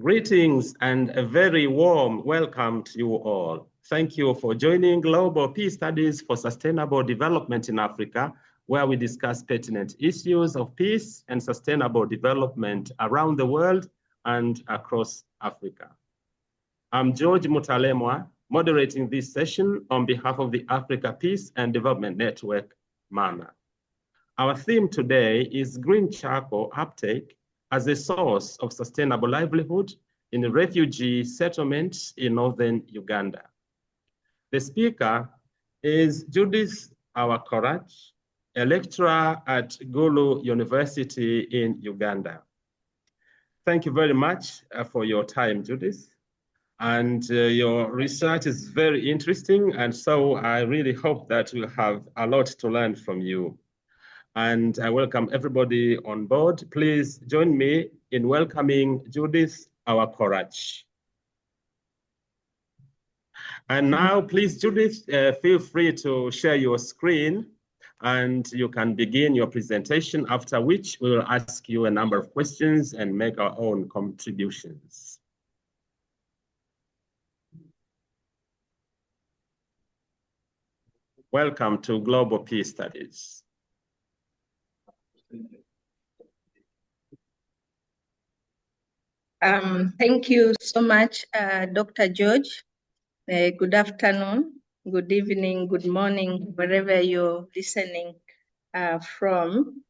Greetings and a very warm welcome to you all. Thank you for joining Global Peace Studies for Sustainable Development in Africa, where we discuss pertinent issues of peace and sustainable development around the world and across Africa. I'm George Mutalemwa, moderating this session on behalf of the Africa Peace and Development Network, MANA. Our theme today is green charcoal uptake as a source of sustainable livelihood in refugee settlements in northern Uganda. The speaker is Judith Awacorach, a lecturer at Gulu University in Uganda. Thank you very much for your time, Judith. And your research is very interesting, and so I really hope that we'll have a lot to learn from you. And I welcome everybody on board. Please join me in welcoming Judith Awacorach. And now, please, Judith, feel free to share your screen and you can begin your presentation, after which we will ask you a number of questions and make our own contributions. Welcome to Global Peace Studies. Thank you so much, Dr. George. Good afternoon, good evening, good morning, wherever you're listening from.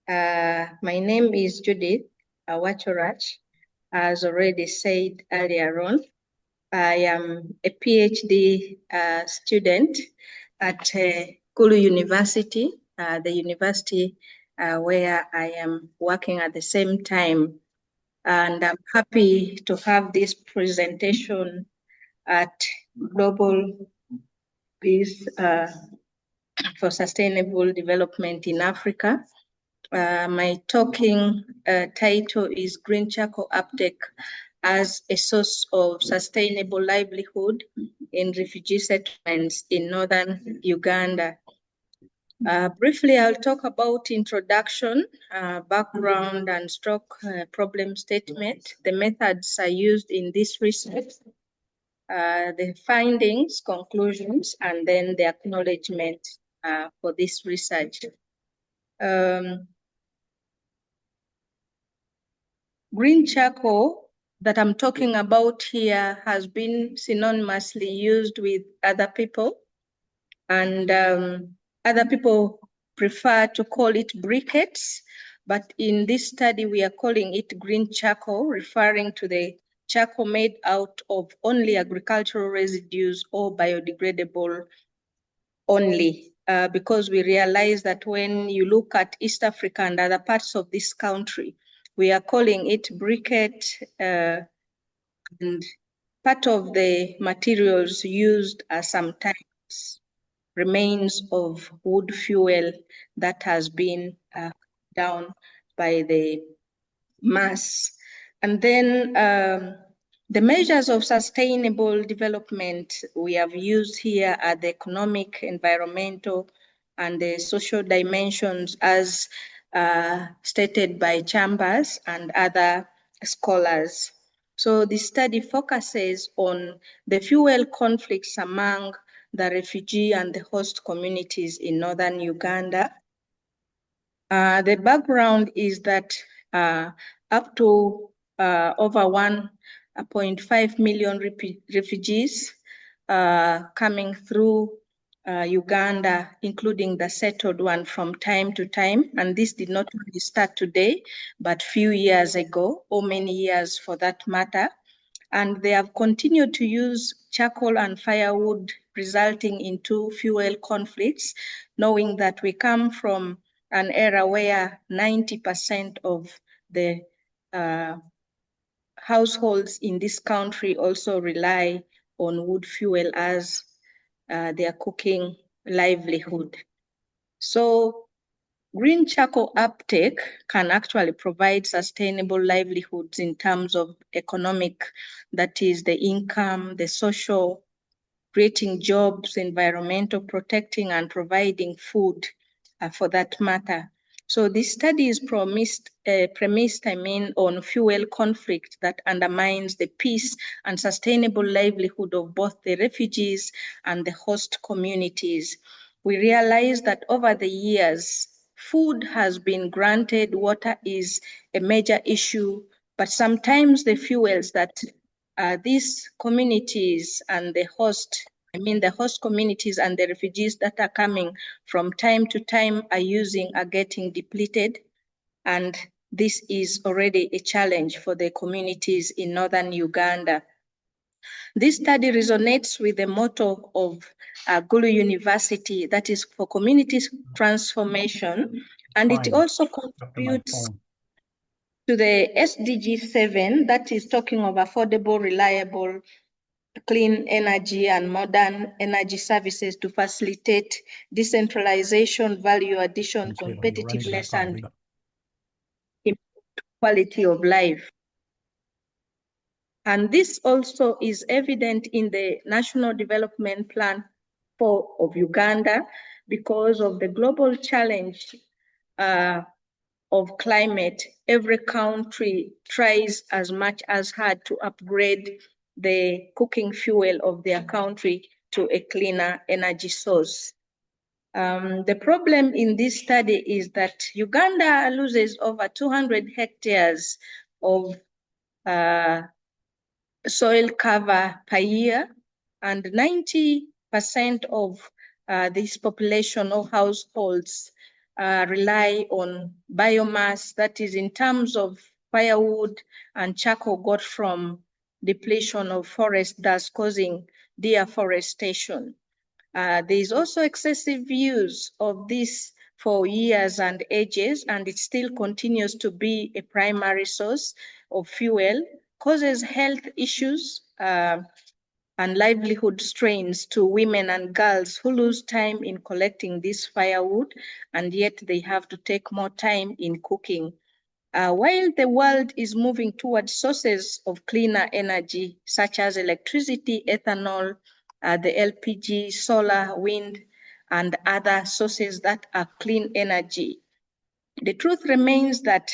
My name is Judith Awacorach, as already said earlier on. I am a PhD student at Gulu University, the university where I am working at the same time. And I'm happy to have this presentation at Global Peace for Sustainable Development in Africa. My talking title is Green Charcoal Uptake as a Source of Sustainable Livelihood in Refugee Settlements in Northern Uganda. Briefly, I'll talk about introduction, background, and problem statement. The methods are used in this research, the findings, conclusions, and then the acknowledgement for this research. Green charcoal that I'm talking about here has been synonymously used with other people, and other people prefer to call it briquettes, but in this study we are calling it green charcoal, referring to the charcoal made out of only agricultural residues or biodegradable only, because we realize that when you look at East Africa and other parts of this country, we are calling it briquette, and part of the materials used are sometimes remains of wood fuel that has been down by the mass. And then the measures of sustainable development we have used here are the economic, environmental, and the social dimensions as stated by Chambers and other scholars. So the study focuses on the fuel conflicts among the refugee and the host communities in northern Uganda. The background is that up to over 1.5 million refugees coming through Uganda, including the settled one from time to time. And this did not really start today, but few years ago, or many years for that matter. And they have continued to use charcoal and firewood, resulting into fuel conflicts, knowing that we come from an era where 90% of the households in this country also rely on wood fuel as their cooking livelihood. So green charcoal uptake can actually provide sustainable livelihoods in terms of economic, that is the income, the social, creating jobs, environmental, protecting and providing food for that matter. So this study is premised on fuel conflict that undermines the peace and sustainable livelihood of both the refugees and the host communities. We realize that over the years, food has been granted, water is a major issue, but sometimes the fuels that these communities and the host communities and the refugees that are coming from time to time are getting depleted. And this is already a challenge for the communities in northern Uganda. This study resonates with the motto of Gulu University, that is for community transformation, and it also contributes to the SDG 7, that is talking of affordable, reliable, clean energy and modern energy services to facilitate decentralization, value addition, competitiveness, and quality of life. And this also is evident in the National Development Plan of Uganda because of the global challenge of climate. Every country tries as much as hard to upgrade the cooking fuel of their country to a cleaner energy source. The problem in this study is that Uganda loses over 200 hectares of soil cover per year, and 90% of this population or households rely on biomass, that is in terms of firewood and charcoal got from depletion of forest, thus causing deforestation. There is also excessive use of this for years and ages, and it still continues to be a primary source of fuel, causes health issues and livelihood strains to women and girls who lose time in collecting this firewood, and yet they have to take more time in cooking. While the world is moving towards sources of cleaner energy, such as electricity, ethanol, the LPG, solar, wind, and other sources that are clean energy, the truth remains that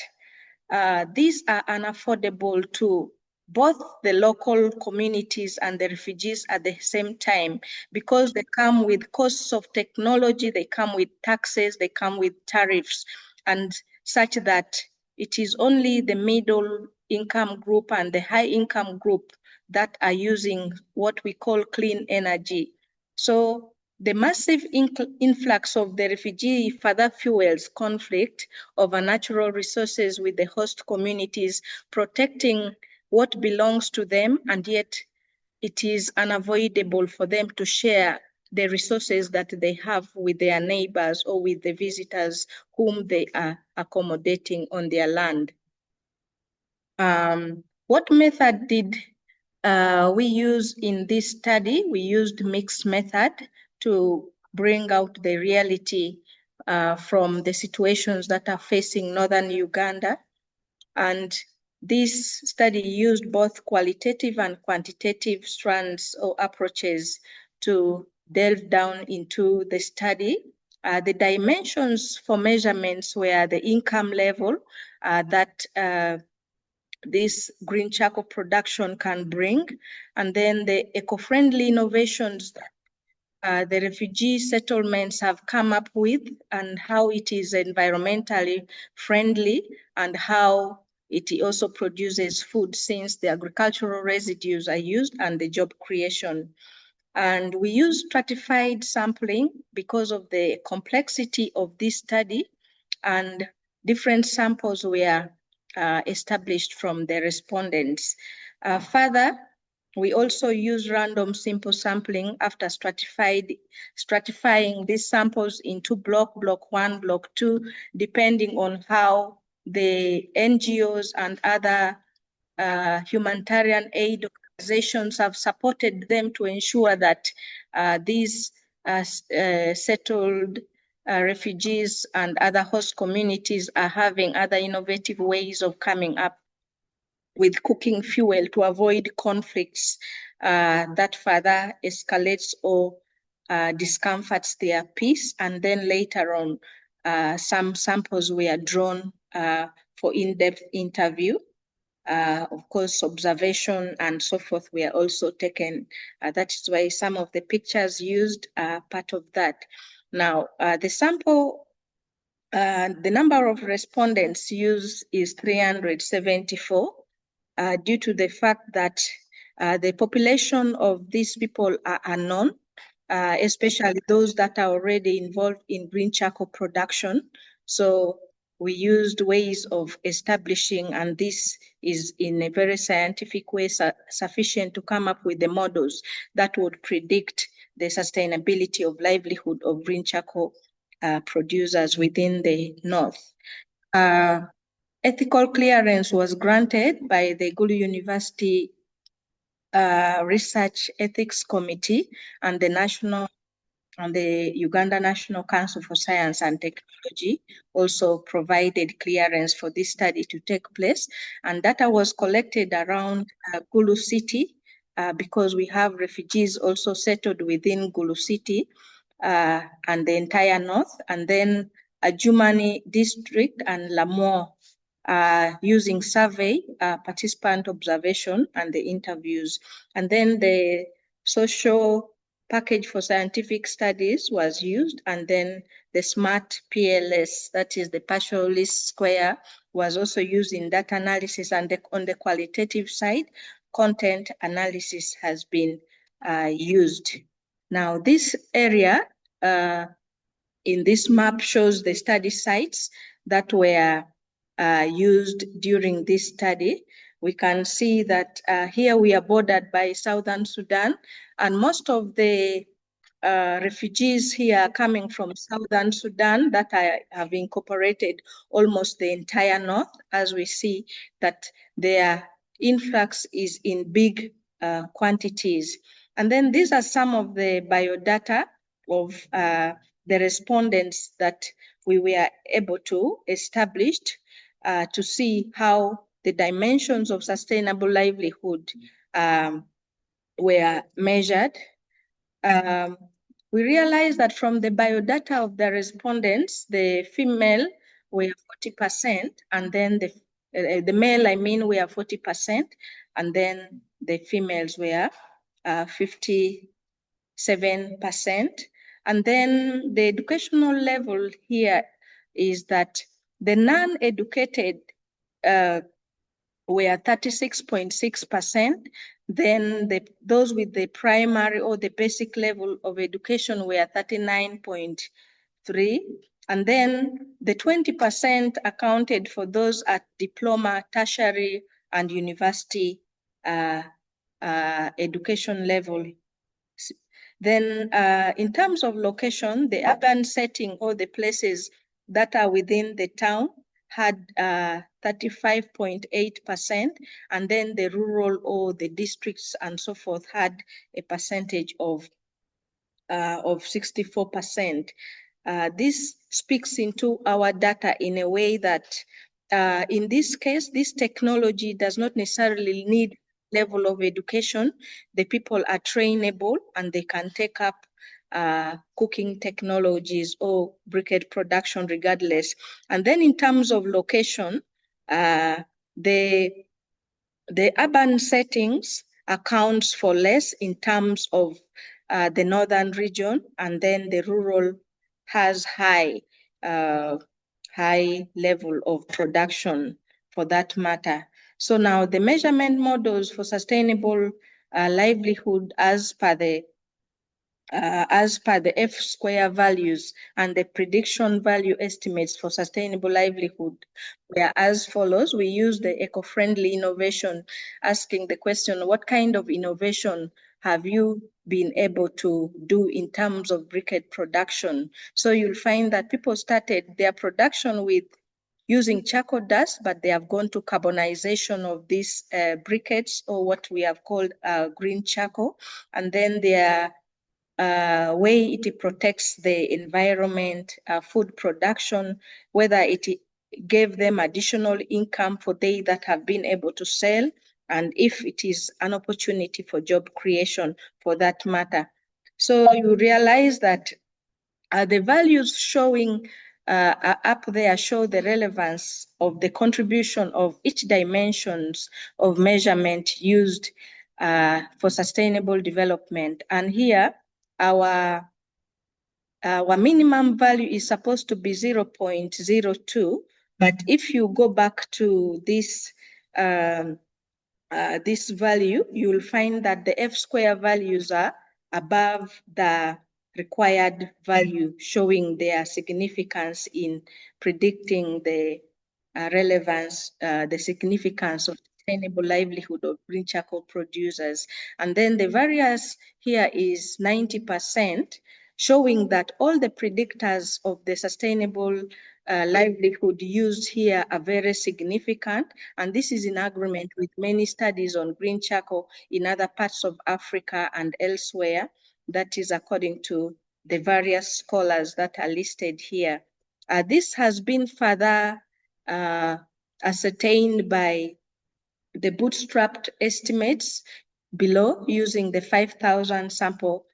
these are unaffordable to both the local communities and the refugees at the same time, because they come with costs of technology, they come with taxes, they come with tariffs, and such that it is only the middle income group and the high income group that are using what we call clean energy. So the massive influx of the refugee further fuels conflict over natural resources with the host communities, protecting what belongs to them, and yet it is unavoidable for them to share the resources that they have with their neighbors or with the visitors whom they are accommodating on their land. What method did we use in this study? We used mixed method to bring out the reality from the situations that are facing northern Uganda. And this study used both qualitative and quantitative strands or approaches to delve down into the study. The dimensions for measurements were the income level that this green charcoal production can bring, and then the eco-friendly innovations that the refugee settlements have come up with, and how it is environmentally friendly, and how it also produces food since the agricultural residues are used, and the job creation. And we use stratified sampling because of the complexity of this study, and different samples were established from the respondents. Further, we also use random simple sampling after stratifying these samples into block 1, block 2, depending on how the NGOs and other humanitarian aid organizations have supported them to ensure that these settled refugees and other host communities are having other innovative ways of coming up with cooking fuel to avoid conflicts that further escalates or discomforts their peace, and then later on Some samples were drawn for in-depth interview. Of course, observation and so forth were also taken. That is why some of the pictures used are part of that. Now, the sample, the number of respondents used is 374 due to the fact that the population of these people are unknown, especially those that are already involved in green charcoal production. So we used ways of establishing, and this is in a very scientific way sufficient to come up with the models that would predict the sustainability of livelihood of green charcoal producers within the north. Ethical clearance was granted by the Gulu University Research Ethics Committee and the Uganda National Council for Science and Technology also provided clearance for this study to take place. And data was collected around Gulu City because we have refugees also settled within Gulu City and the entire north, and then Jumani district and Lamore using survey, participant observation, and the interviews. And then the social package for scientific studies was used, and then the SMART PLS, that is the partial least square, was also used in data analysis. And on the qualitative side, content analysis has been used. Now, this area in this map shows the study sites that were used during this study. We can see that here we are bordered by Southern Sudan, and most of the refugees here are coming from Southern Sudan that have incorporated almost the entire north, as we see that their influx is in big quantities. And then these are some of the biodata of the respondents that we were able to establish to see how the dimensions of sustainable livelihood were measured. We realized that from the biodata of the respondents, the female were 40%, and then the male, I mean, were 40%, and then the females were 57%. And then the educational level here is that the non-educated were 36.6%. Then those with the primary or the basic level of education were 39.3%. And then the 20% accounted for those at diploma, tertiary, and university education level. Then in terms of location, the urban setting or the places that are within the town had 35.8%, and then the rural or the districts and so forth had a percentage of 64%. This speaks into our data in a way that in this case, this technology does not necessarily need level of education. The people are trainable and they can take up cooking technologies or briquette production regardless. And then in terms of location, the urban settings accounts for less in terms of the northern region, and then the rural has high level of production for that matter. So now the measurement models for sustainable livelihood as per the F-square values and the prediction value estimates for sustainable livelihood were as follows. We use the eco-friendly innovation, asking the question, what kind of innovation have you been able to do in terms of briquette production? So you'll find that people started their production with using charcoal dust, but they have gone to carbonization of these briquettes, or what we have called green charcoal. And then their way it protects the environment, food production, whether it gave them additional income for they that have been able to sell, and if it is an opportunity for job creation for that matter. So you realize that the values showing up there show the relevance of the contribution of each dimensions of measurement used for sustainable development. And here, our minimum value is supposed to be 0.02, but if you go back to this value, you will find that the F-square values are above the required value, showing their significance in predicting the relevance, the significance of sustainable livelihood of green charcoal producers. And then the variance here is 90%, showing that all the predictors of the sustainable livelihood used here are very significant. And this is in agreement with many studies on green charcoal in other parts of Africa and elsewhere. That is according to the various scholars that are listed here. This has been further ascertained by the bootstrapped estimates below using the 5,000 sample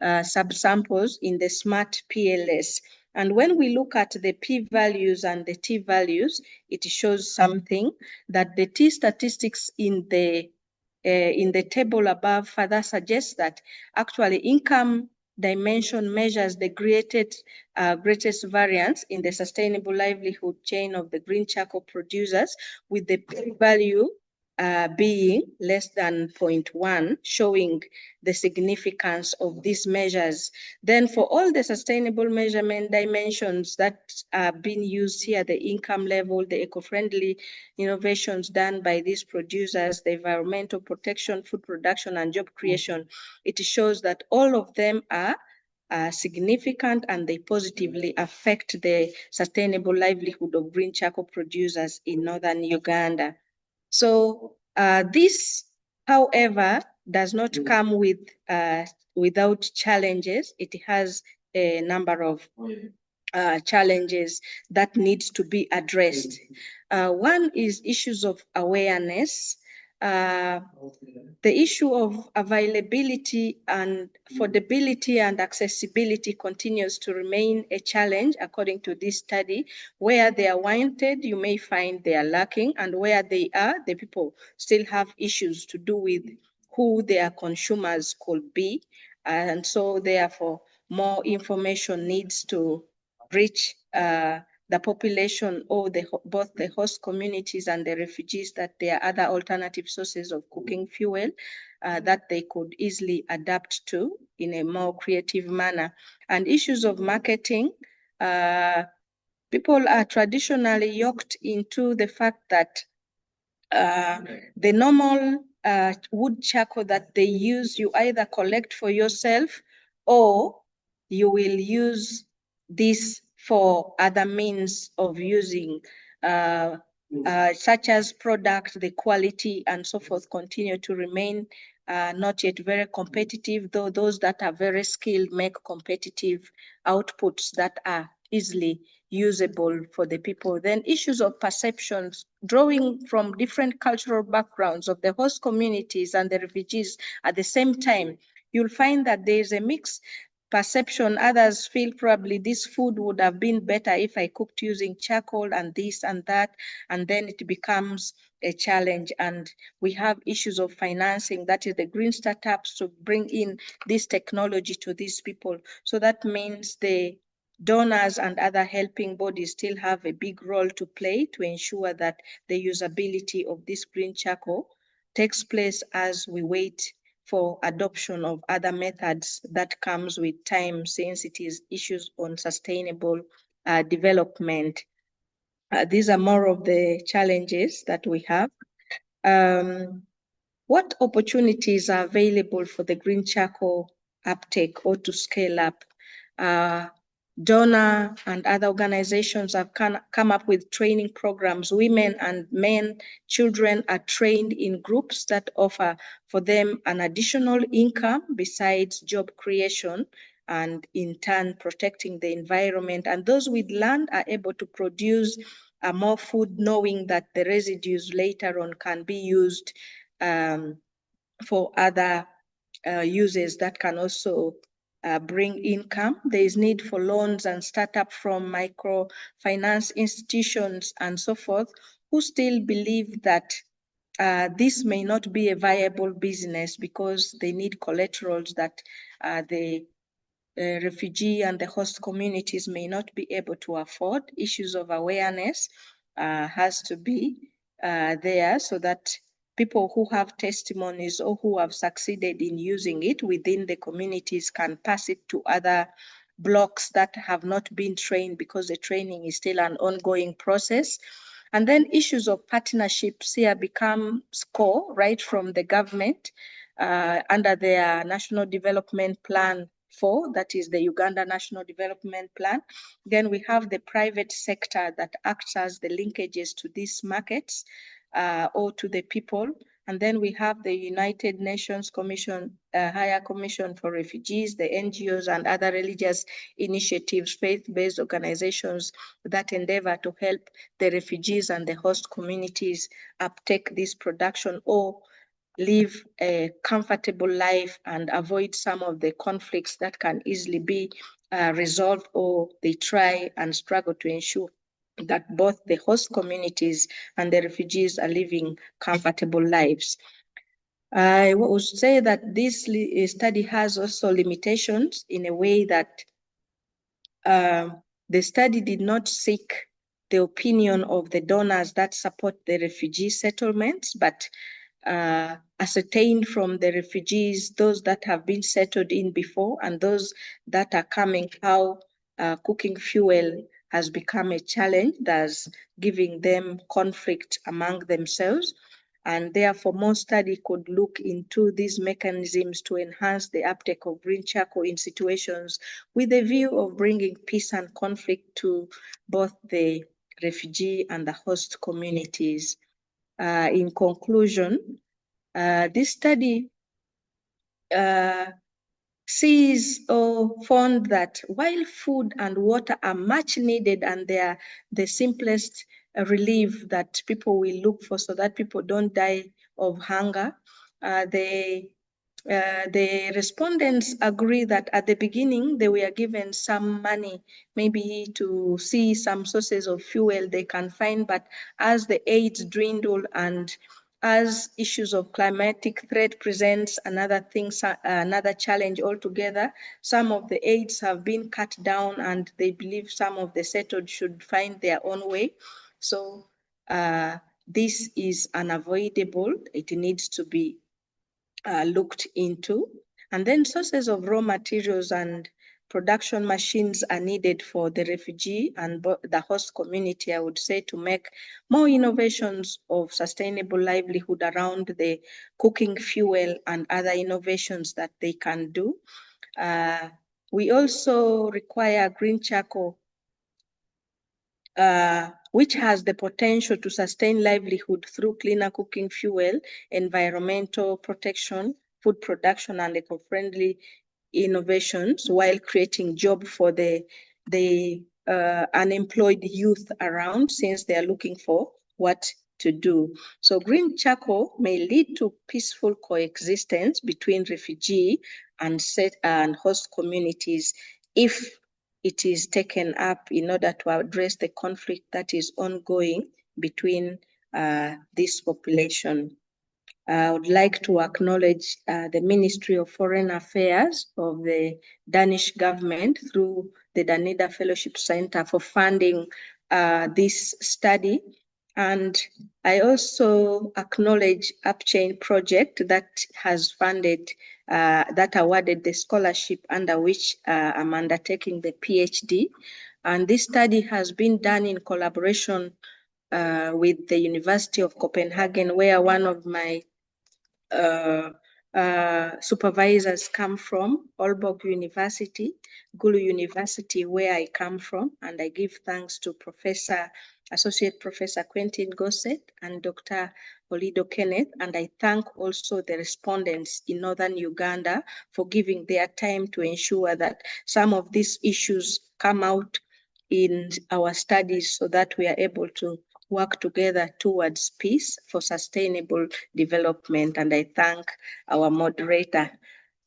subsamples in the SMART PLS. And when we look at the p-values and the t-values, it shows something that the t-statistics in the table above further suggests that actually income dimension measures the greatest variance in the sustainable livelihood chain of the green charcoal producers, with the p-value being less than 0.1, showing the significance of these measures. Then for all the sustainable measurement dimensions that are being used here, the income level, the eco-friendly innovations done by these producers, the environmental protection, food production, and job creation, it shows that all of them are significant and they positively affect the sustainable livelihood of green charcoal producers in northern Uganda. So this, however, does not come with without challenges. It has a number of challenges that needs to be addressed. One is issues of awareness. The issue of availability and affordability and accessibility continues to remain a challenge according to this study. Where they are wanted, you may find they are lacking, and where they are, the people still have issues to do with who their consumers could be. And so therefore, more information needs to reach the population or both the host communities and the refugees, that there are other alternative sources of cooking fuel that they could easily adapt to in a more creative manner. And issues of marketing, people are traditionally yoked into the fact that the normal wood charcoal that they use, you either collect for yourself or you will use this for other means of using, such as product, the quality and so forth continue to remain not yet very competitive, though those that are very skilled make competitive outputs that are easily usable for the people. Then issues of perceptions, drawing from different cultural backgrounds of the host communities and the refugees at the same time, you'll find that there's a mixed perception. Others feel probably this food would have been better if I cooked using charcoal and this and that, and then it becomes a challenge. And we have issues of financing, that is the green startups, to bring in this technology to these people. So that means the donors and other helping bodies still have a big role to play to ensure that the usability of this green charcoal takes place as we wait for adoption of other methods that comes with time, since it is issues on sustainable development. These are more of the challenges that we have. What opportunities are available for the green charcoal uptake or to scale up? Donor and other organizations have come up with training programs. Women and men, children are trained in groups that offer for them an additional income besides job creation, and in turn protecting the environment. And those with land are able to produce more food, knowing that the residues later on can be used for other uses that can also bring income. There is need for loans and startup from microfinance institutions and so forth, who still believe that this may not be a viable business because they need collaterals that the refugee and the host communities may not be able to afford. Issues of awareness has to be there so that people who have testimonies or who have succeeded in using it within the communities can pass it to other blocks that have not been trained, because the training is still an ongoing process. And then issues of partnerships here become core right from the government under their National Development Plan 4, that is the Uganda National Development Plan. Then we have the private sector that acts as the linkages to these markets or to the people. And then we have the United Nations Commission, Higher Commission for Refugees, the NGOs and other religious initiatives, faith-based organizations that endeavor to help the refugees and the host communities uptake this production or live a comfortable life and avoid some of the conflicts that can easily be resolved, or they try and struggle to ensure that both the host communities and the refugees are living comfortable lives. I would say that this study has also limitations in a way that the study did not seek the opinion of the donors that support the refugee settlements, but ascertained from the refugees, those that have been settled in before and those that are coming, how cooking fuel has become a challenge that's giving them conflict among themselves. And therefore, more study could look into these mechanisms to enhance the uptake of green charcoal in situations with a view of bringing peace and conflict to both the refugee and the host communities. In conclusion, this study sees or found that while food and water are much needed and they are the simplest relief that people will look for so that people don't die of hunger, the respondents agree that at the beginning they were given some money, maybe to see some sources of fuel they can find, but as the aids dwindle and as issues of climatic threat presents another challenge altogether, some of the aids have been cut down and they believe some of the settled should find their own way. So this is unavoidable. It needs to be looked into. And then sources of raw materials and production machines are needed for the refugee and the host community, I would say, to make more innovations of sustainable livelihood around the cooking fuel and other innovations that they can do. We also require green charcoal, which has the potential to sustain livelihood through cleaner cooking fuel, environmental protection, food production, and eco-friendly innovations, while creating job for the unemployed youth around, since they are looking for what to do. So green charcoal may lead to peaceful coexistence between refugee and host communities if it is taken up in order to address the conflict that is ongoing between this population. I would like to acknowledge the Ministry of Foreign Affairs of the Danish government through the Danida Fellowship Center for funding this study. And I also acknowledge Upchain project that has funded, that awarded the scholarship under which I'm undertaking the PhD. And this study has been done in collaboration with the University of Copenhagen, where one of my supervisors come from, Aalborg University, Gulu University, where I come from, and I give thanks to Associate Professor Quentin Gosset and Dr. Olido Kenneth, and I thank also the respondents in Northern Uganda for giving their time to ensure that some of these issues come out in our studies so that we are able to work together towards peace for sustainable development. And I thank our moderator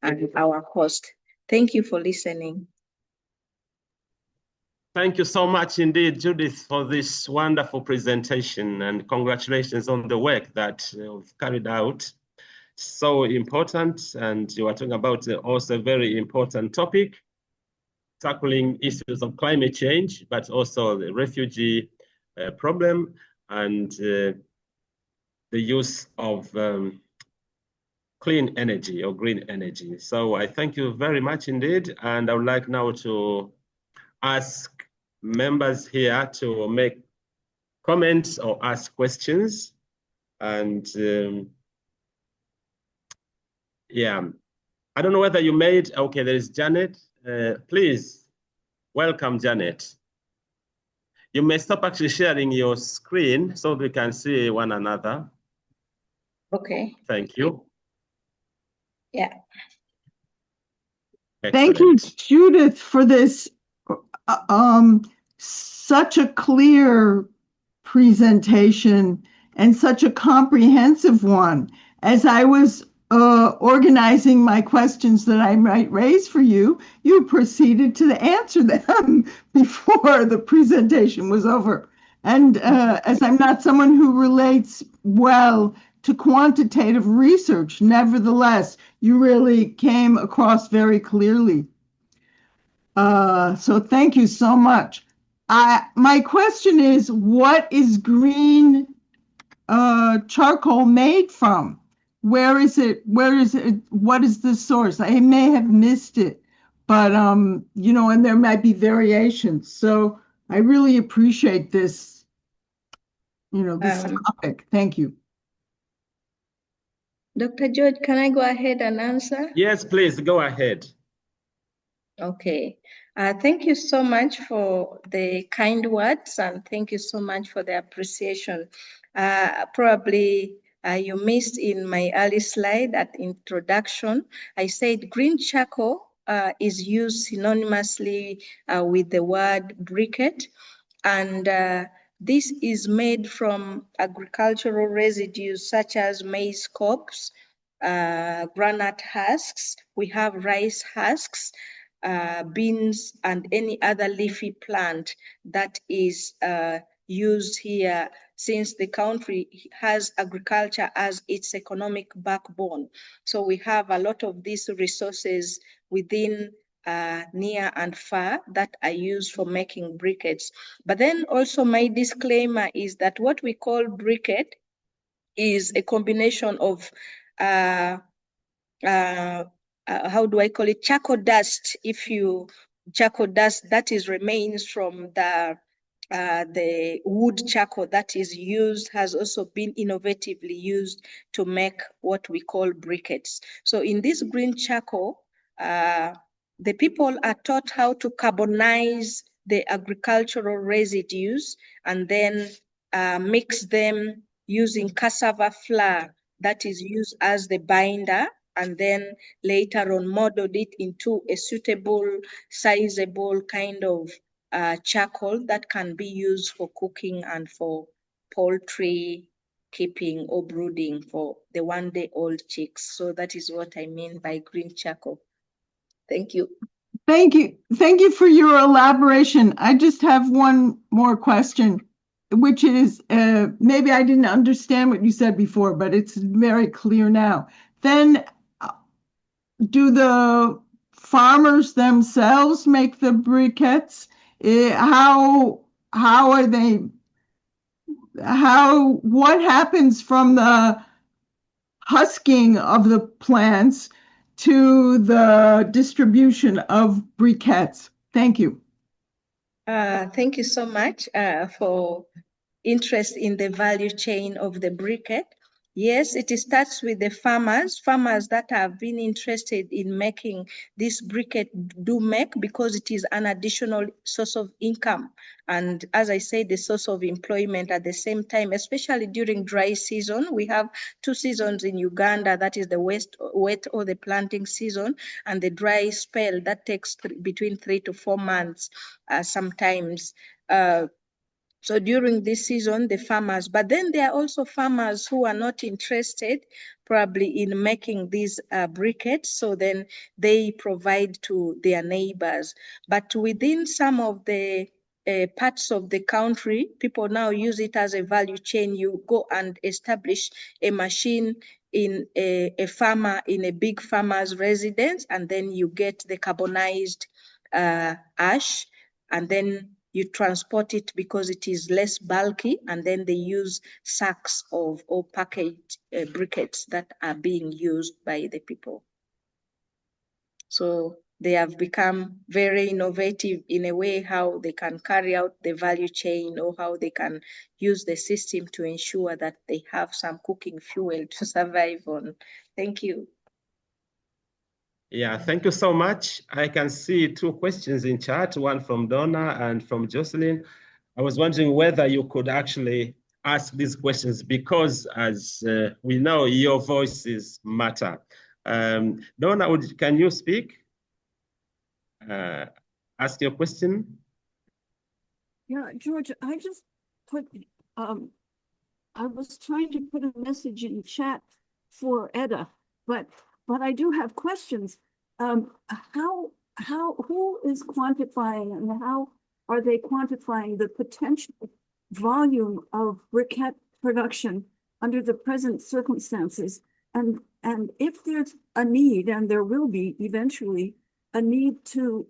and our host. Thank you for listening. Thank you so much indeed, Judith, for this wonderful presentation, and congratulations on the work that you've carried out. So important, and you are talking about also a very important topic, tackling issues of climate change, but also the refugee problem and the use of clean energy or green energy. So I thank you very much indeed, and I would like now to ask members here to make comments or ask questions. And yeah, I don't know whether you made, okay, there is Janet. Please, welcome, Janet. You may stop actually sharing your screen so we can see one another. Okay. Thank you. Yeah. Excellent. Thank you, Judith, for this such a clear presentation and such a comprehensive one. As I was organizing my questions that I might raise for you, you proceeded to answer them before the presentation was over. And as I'm not someone who relates well to quantitative research, nevertheless, you really came across very clearly. So thank you so much. My question is, what is green charcoal made from? Where is it? What is the source? I may have missed it, but you know, and there might be variations. So I really appreciate this, you know, this topic. Thank you. Dr. George, can I go ahead and answer? Yes, please go ahead. Okay. Thank you so much for the kind words, and thank you so much for the appreciation. Probably you missed in my early slide at introduction, I said green charcoal is used synonymously with the word briquette, and this is made from agricultural residues such as maize cobs, granite husks, we have rice husks, beans, and any other leafy plant that is used here, since the country has agriculture as its economic backbone. So we have a lot of these resources within near and far that are used for making briquettes. But then also my disclaimer is that what we call briquette is a combination of how do I call it, charcoal dust. Charcoal dust that is remains from the wood charcoal that is used has also been innovatively used to make what we call briquettes. So in this green charcoal, the people are taught how to carbonize the agricultural residues and then mix them using cassava flour that is used as the binder, and then later on molded it into a suitable, sizable kind of charcoal that can be used for cooking and for poultry keeping or brooding for the one-day-old chicks. So that is what I mean by green charcoal. Thank you. Thank you. Thank you for your elaboration. I just have one more question, which is maybe I didn't understand what you said before, but it's very clear now. Then do the farmers themselves make the briquettes? How are they? What happens from the husking of the plants to the distribution of briquettes? Thank you. Thank you so much for interest in the value chain of the briquette. Yes, it starts with the farmers that have been interested in making this briquette do make, because it is an additional source of income. And as I said, the source of employment at the same time, especially during dry season. We have 2 seasons in Uganda, that is the wet or the planting season, and the dry spell that takes between 3 to 4 months sometimes. So during this season, the farmers, but then there are also farmers who are not interested probably in making these briquettes. So then they provide to their neighbors. But within some of the parts of the country, people now use it as a value chain. You go and establish a machine in a farmer, in a big farmer's residence, and then you get the carbonized ash, and then you transport it because it is less bulky, and then they use sacks of or packaged briquettes that are being used by the people. So they have become very innovative in a way how they can carry out the value chain, or how they can use the system to ensure that they have some cooking fuel to survive on. Thank you. Yeah, thank you so much. I can see two questions in chat, one from Donna and from Jocelyn. I was wondering whether you could actually ask these questions because, as we know, your voices matter. Donna, can you speak? Ask your question. Yeah, George, I just put, I was trying to put a message in chat for Edda, but I do have questions. Who is quantifying, and how are they quantifying the potential volume of briquette production under the present circumstances? And if there's a need, and there will be eventually a need to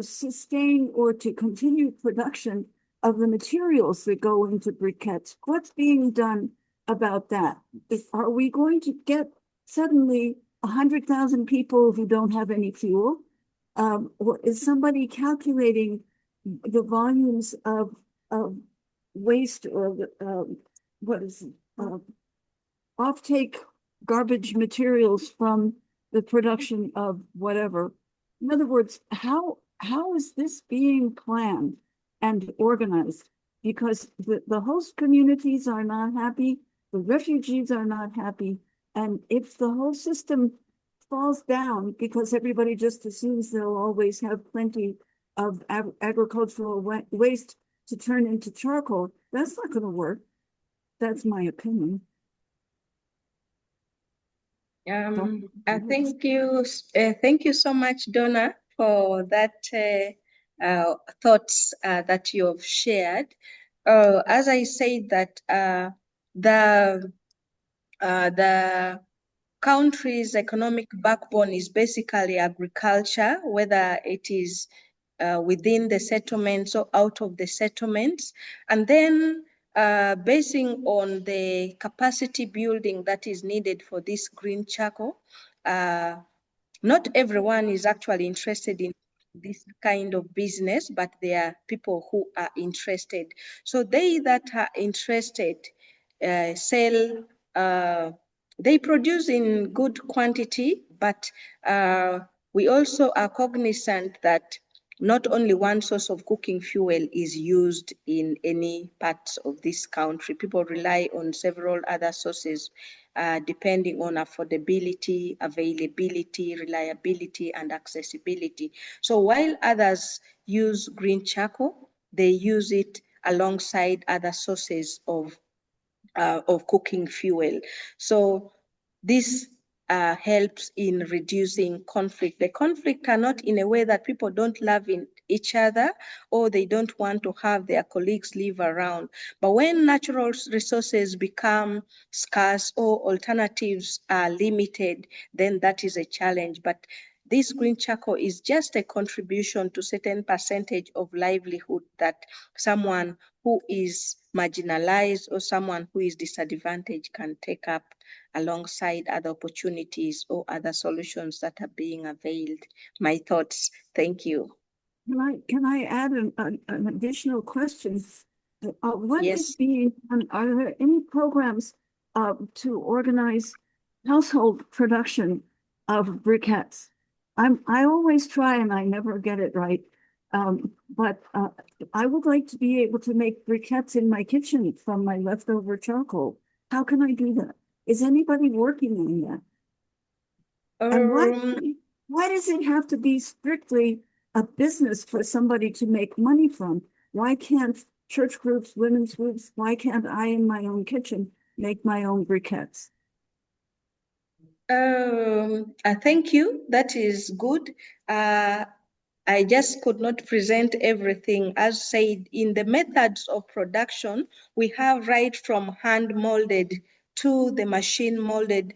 sustain or to continue production of the materials that go into briquettes, what's being done about that? Are we going to get suddenly 100,000 people who don't have any fuel? Or is somebody calculating the volumes of waste, or what is it? Offtake garbage materials from the production of whatever? In other words, how is this being planned and organized? Because the host communities are not happy, the refugees are not happy, and if the whole system falls down because everybody just assumes they'll always have plenty of agricultural waste to turn into charcoal, that's not going to work. That's my opinion. Thank you so much, Donna, for that thoughts that you have shared. As I said, that the country's economic backbone is basically agriculture, whether it is within the settlements or out of the settlements, and then basing on the capacity building that is needed for this green charcoal. Not everyone is actually interested in this kind of business, but there are people who are interested. So they that are interested sell, they produce in good quantity, but we also are cognizant that not only one source of cooking fuel is used in any parts of this country. People rely on several other sources, depending on affordability, availability, reliability, and accessibility. So while others use green charcoal, they use it alongside other sources of cooking fuel. So this helps in reducing conflict. The conflict are not in a way that people don't love each other, or they don't want to have their colleagues live around. But when natural resources become scarce or alternatives are limited, then that is a challenge. But this green charcoal is just a contribution to certain percentage of livelihood that someone who is marginalized or someone who is disadvantaged can take up, alongside other opportunities or other solutions that are being availed. My thoughts. Thank you. Can I add an additional question? What Yes. is being done? Are there any programs to organize household production of briquettes? I always try and I never get it right. But I would like to be able to make briquettes in my kitchen from my leftover charcoal. How can I do that? Is anybody working on that? And why does it have to be strictly a business for somebody to make money from? Why can't church groups, women's groups. Why can't I in my own kitchen make my own briquettes? Thank you. That is good. I just could not present everything. As said, in the methods of production, we have right from hand molded to the machine molded.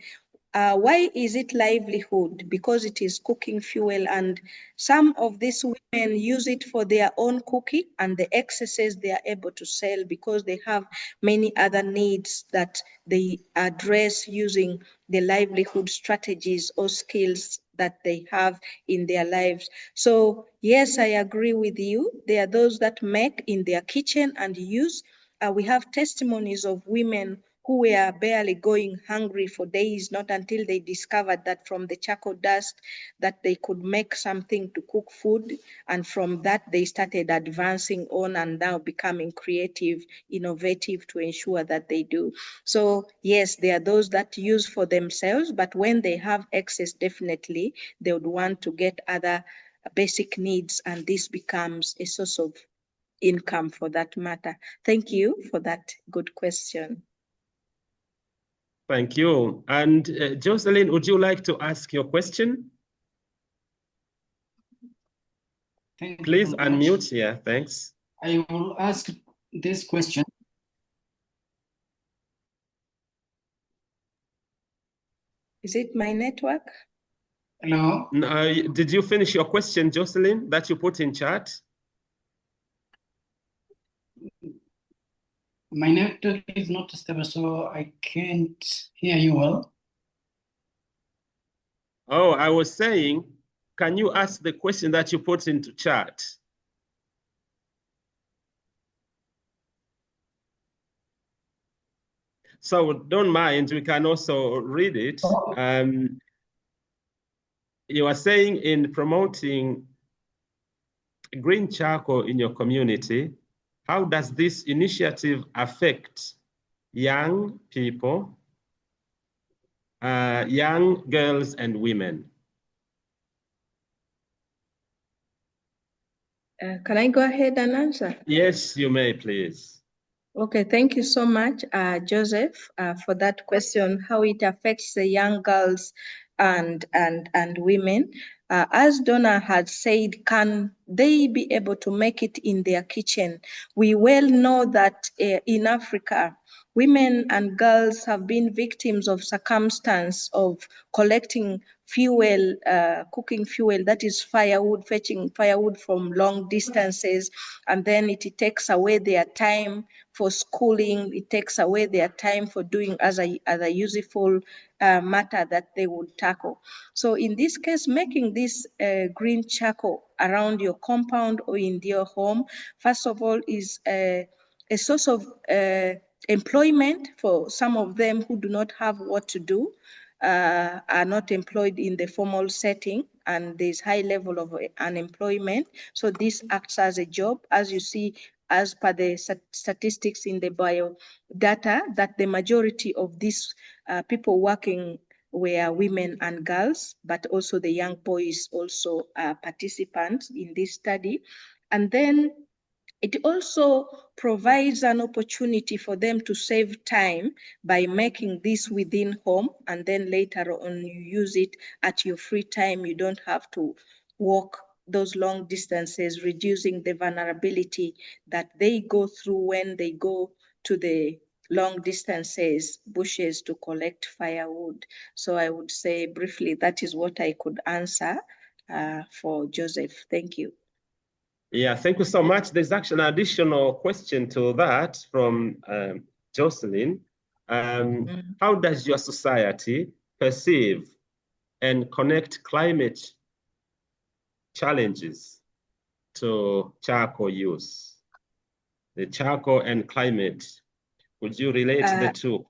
Why is it livelihood? Because it is cooking fuel, and some of these women use it for their own cooking, and the excesses they are able to sell because they have many other needs that they address using the livelihood strategies or skills that they have in their lives. So yes, I agree with you. There are those that make in their kitchen and use. We have testimonies of women who were barely going hungry for days, not until they discovered that from the charcoal dust that they could make something to cook food. And from that, they started advancing on and now becoming creative, innovative to ensure that they do. So yes, there are those that use for themselves, but when they have excess, definitely they would want to get other basic needs, and this becomes a source of income for that matter. Thank you for that good question. Thank you. And Jocelyn, would you like to ask your question? Thank Please you very much. unmute here. Thanks. I will ask this question. Is it my network? Hello. Did you finish your question, Jocelyn, that you put in chat? My network is not stable, so I can't hear you well. Oh, I was saying, can you ask the question that you put into chat? So don't mind, we can also read it. You are saying in promoting green charcoal in your community, how does this initiative affect young people, young girls and women? Can I go ahead and answer? Yes, you may, please. Okay, thank you so much, Joseph, for that question, how it affects the young girls and women. As Donna had said, can they be able to make it in their kitchen? We well know that in Africa, women and girls have been victims of circumstance of collecting fuel, cooking fuel, that is firewood, fetching firewood from long distances, and then it takes away their time for schooling, it takes away their time for doing other useful matter that they would tackle. So in this case, making this green charcoal around your compound or in your home, first of all, is a source of employment for some of them who do not have what to do, are not employed in the formal setting, and there's high level of unemployment. So this acts as a job, as you see, as per the statistics in the bio data, that the majority of these people working were women and girls, but also the young boys also are participants in this study. And then it also provides an opportunity for them to save time by making this within home, and then later on you use it at your free time. You don't have to walk those long distances, reducing the vulnerability that they go through when they go to the long distances, bushes, to collect firewood. So I would say briefly, that is what I could answer for Joseph. Thank you. Yeah, thank you so much. There's actually an additional question to that from Jocelyn. How does your society perceive and connect climate challenges to charcoal use? The charcoal and climate, would you relate the two?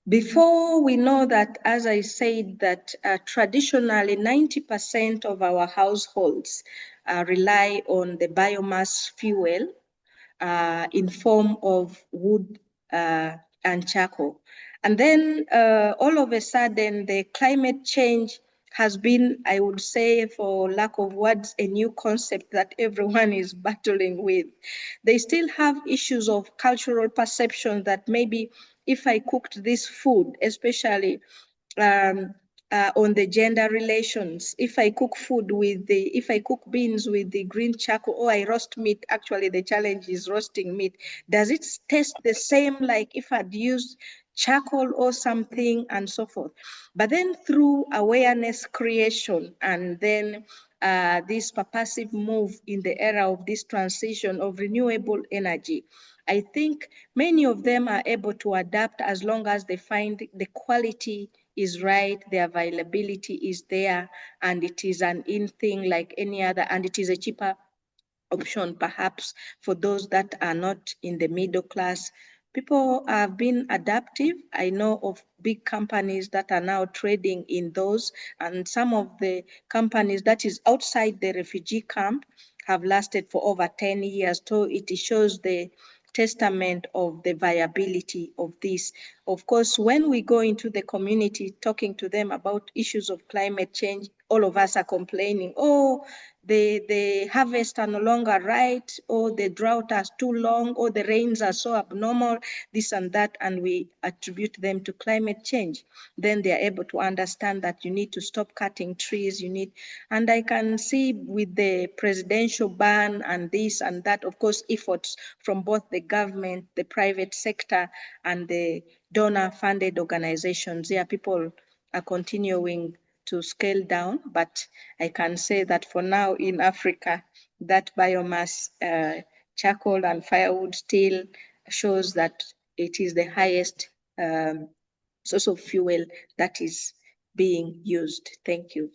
Before we know that, as I said, that traditionally 90% of our households rely on the biomass fuel in form of wood and charcoal. And then all of a sudden, the climate change has been, I would say, for lack of words, a new concept that everyone is battling with. They still have issues of cultural perception that maybe if I cooked this food, especially on the gender relations, if I cook beans with the green charcoal, or I roast meat, actually the challenge is roasting meat. Does it taste the same like if I'd used charcoal or something, and so forth? But then through awareness creation, and then this purposive move in the era of this transition of renewable energy, I think many of them are able to adapt as long as they find the quality is right, the availability is there, and it is an in thing like any other, and it is a cheaper option perhaps for those that are not in the middle class. People have been adaptive. I know of big companies that are now trading in those, and some of the companies that is outside the refugee camp have lasted for over 10 years. So it shows the testament of the viability of this. Of course, when we go into the community talking to them about issues of climate change, all of us are complaining, oh, the harvests are no longer right, or the drought is too long, or the rains are so abnormal, this and that, and we attribute them to climate change. Then they are able to understand that you need to stop cutting trees, and I can see with the presidential ban and this and that, of course, efforts from both the government, the private sector, and the donor-funded organizations. Yeah, people are continuing to scale down, but I can say that for now in Africa, that biomass, charcoal and firewood still shows that it is the highest source of fuel that is being used. Thank you.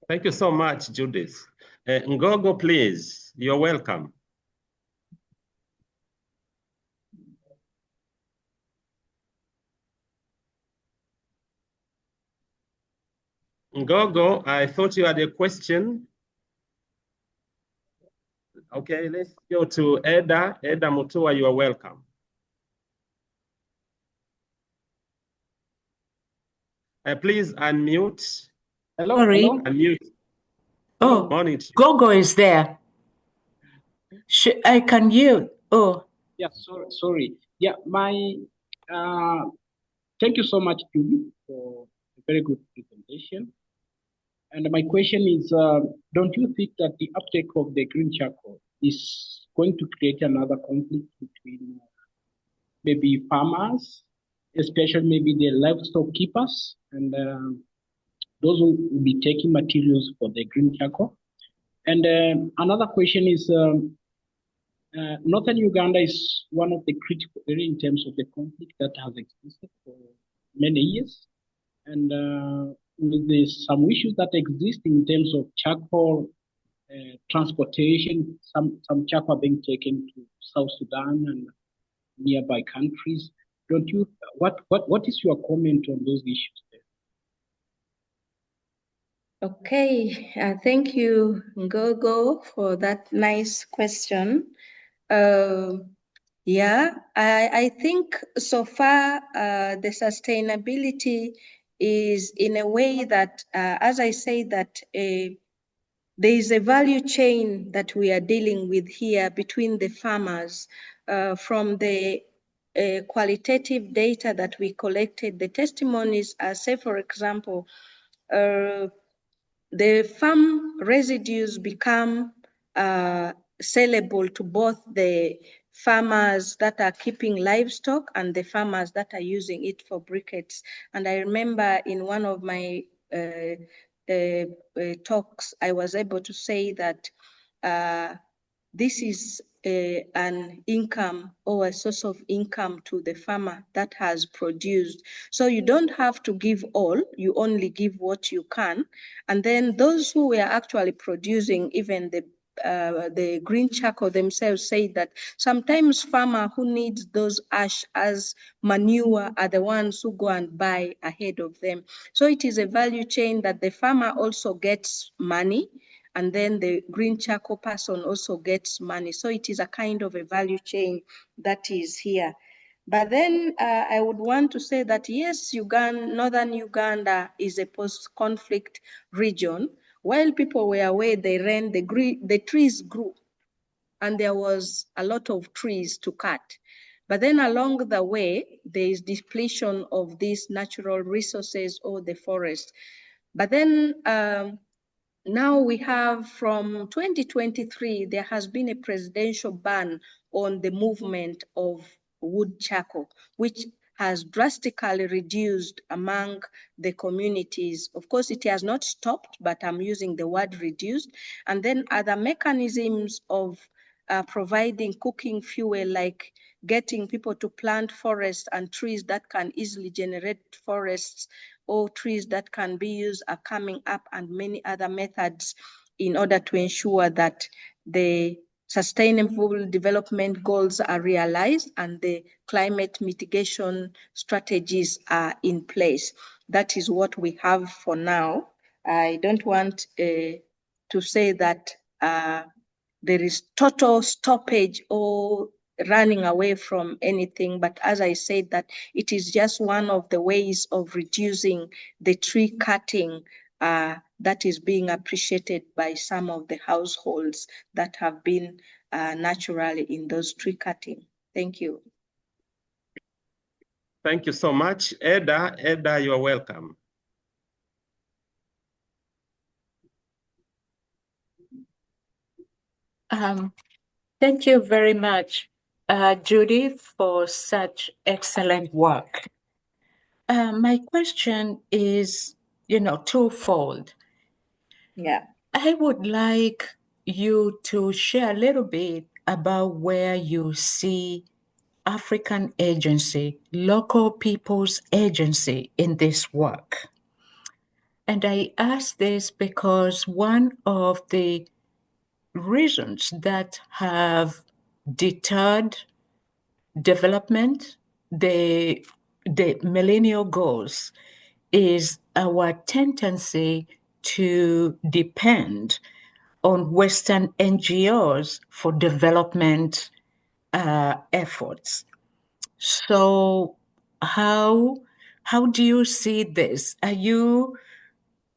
Thank you so much, Judith. Ngogo, please, you're welcome. Ngogo, I thought you had a question. Okay, let's go to Eda. Eda Mutua, you are welcome. Please unmute. Hello. Sorry. Hello. Unmute. Oh, Morning. Gogo is there. I can yield. Oh. Yeah, sorry. Yeah, thank you so much, Judith, for a very good presentation. And my question is, don't you think that the uptake of the green charcoal is going to create another conflict between maybe farmers, especially maybe the livestock keepers, and those who will be taking materials for the green charcoal? And another question is, northern Uganda is one of the critical areas in terms of the conflict that has existed for many years. And with some issues that exist in terms of charcoal transportation, some charcoal being taken to South Sudan and nearby countries. What is your comment on those issues there? Okay, thank you, Ngogo, for that nice question. Yeah, I think so far the sustainability is in a way that, as I say, that there is a value chain that we are dealing with here between the farmers. From the qualitative data that we collected, the testimonies are, say, for example, the farm residues become sellable to both the farmers that are keeping livestock and the farmers that are using it for briquettes. And I remember in one of my talks, I was able to say that this is an income or a source of income to the farmer that has produced. So you don't have to give all, you only give what you can. And then those who were actually producing even the green charcoal themselves say that sometimes farmer who needs those ash as manure are the ones who go and buy ahead of them. So it is a value chain that the farmer also gets money, and then the green charcoal person also gets money. So it is a kind of a value chain that is here. But then I would want to say that yes, northern Uganda is a post-conflict region. While people were away, they ran, the trees grew, and there was a lot of trees to cut. But then along the way, there is depletion of these natural resources or the forest. But then now we have, from 2023, there has been a presidential ban on the movement of wood charcoal, which has drastically reduced among the communities. Of course, it has not stopped, but I'm using the word reduced. And then other mechanisms of providing cooking fuel, like getting people to plant forests and trees that can easily generate forests, or trees that can be used, are coming up, and many other methods in order to ensure that the sustainable development goals are realized and the climate mitigation strategies are in place. That is what we have for now. I don't want to say that there is total stoppage or running away from anything, but as I said, that it is just one of the ways of reducing the tree cutting that is being appreciated by some of the households that have been naturally in those tree cutting. Thank you. Thank you so much. Eda, you are welcome. Thank you very much, Judith, for such excellent work. My question is, twofold. Yeah. I would like you to share a little bit about where you see African agency, local people's agency in this work. And I ask this because one of the reasons that have deterred development, the millennial goals, is our tendency to depend on Western NGOs for development efforts. So how do you see this? Are you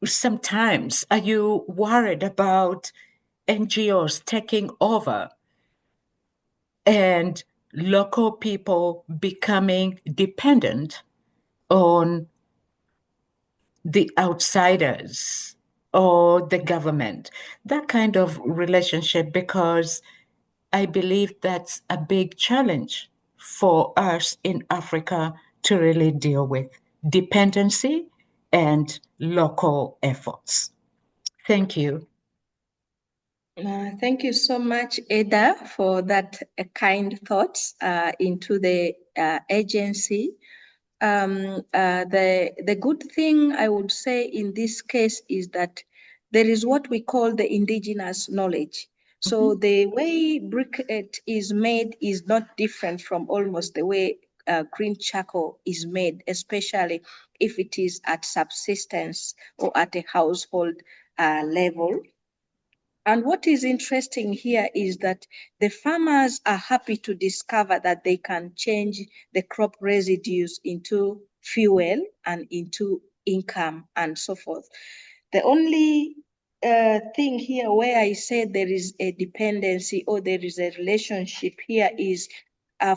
worried about NGOs taking over and local people becoming dependent on the outsiders or the government? That kind of relationship, because I believe that's a big challenge for us in Africa to really deal with: dependency and local efforts. Thank you. Thank you so much, Eda, for that kind thoughts into the agency. The good thing I would say in this case is that there is what we call the indigenous knowledge. So the way briquette is made is not different from almost the way green charcoal is made, especially if it is at subsistence or at a household level. And what is interesting here is that the farmers are happy to discover that they can change the crop residues into fuel and into income and so forth. The only thing here where I say there is a dependency or there is a relationship here is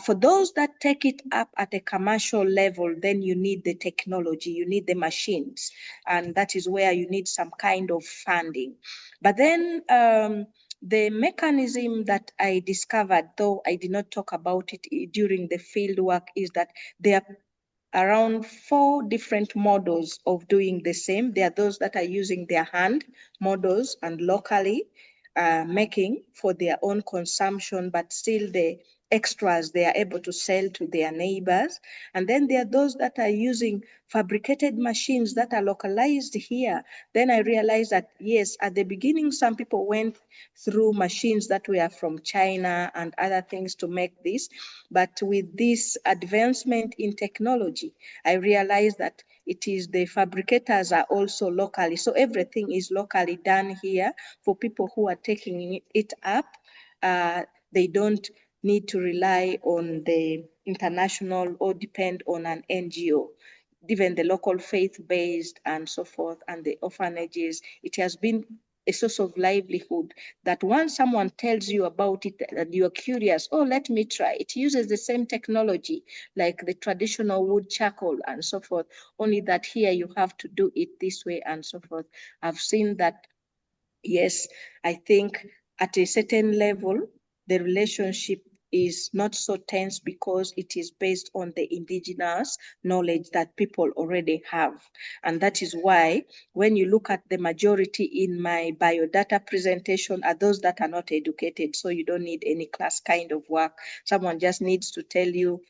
for those that take it up at a commercial level, then you need the technology, you need the machines, and that is where you need some kind of funding. But then the mechanism that I discovered, though I did not talk about it during the field work, is that there are around 4 different models of doing the same. There are those that are using their hand models and locally making for their own consumption, but still the extras they are able to sell to their neighbors. And then there are those that are using fabricated machines that are localized here. Then I realized that, yes, at the beginning, some people went through machines that were from China and other things to make this. But with this advancement in technology, I realized that it is the fabricators are also locally. So everything is locally done here for people who are taking it up. They don't need to rely on the international or depend on an NGO. Even the local faith-based and so forth, and the orphanages, it has been a source of livelihood that once someone tells you about it and you're curious, oh, let me try. It uses the same technology like the traditional wood charcoal and so forth, only that here you have to do it this way and so forth. I've seen that, yes, I think at a certain level, the relationship is not so tense because it is based on the indigenous knowledge that people already have. And that is why when you look at the majority in my biodata presentation are those that are not educated. So you don't need any class kind of work. Someone just needs to tell you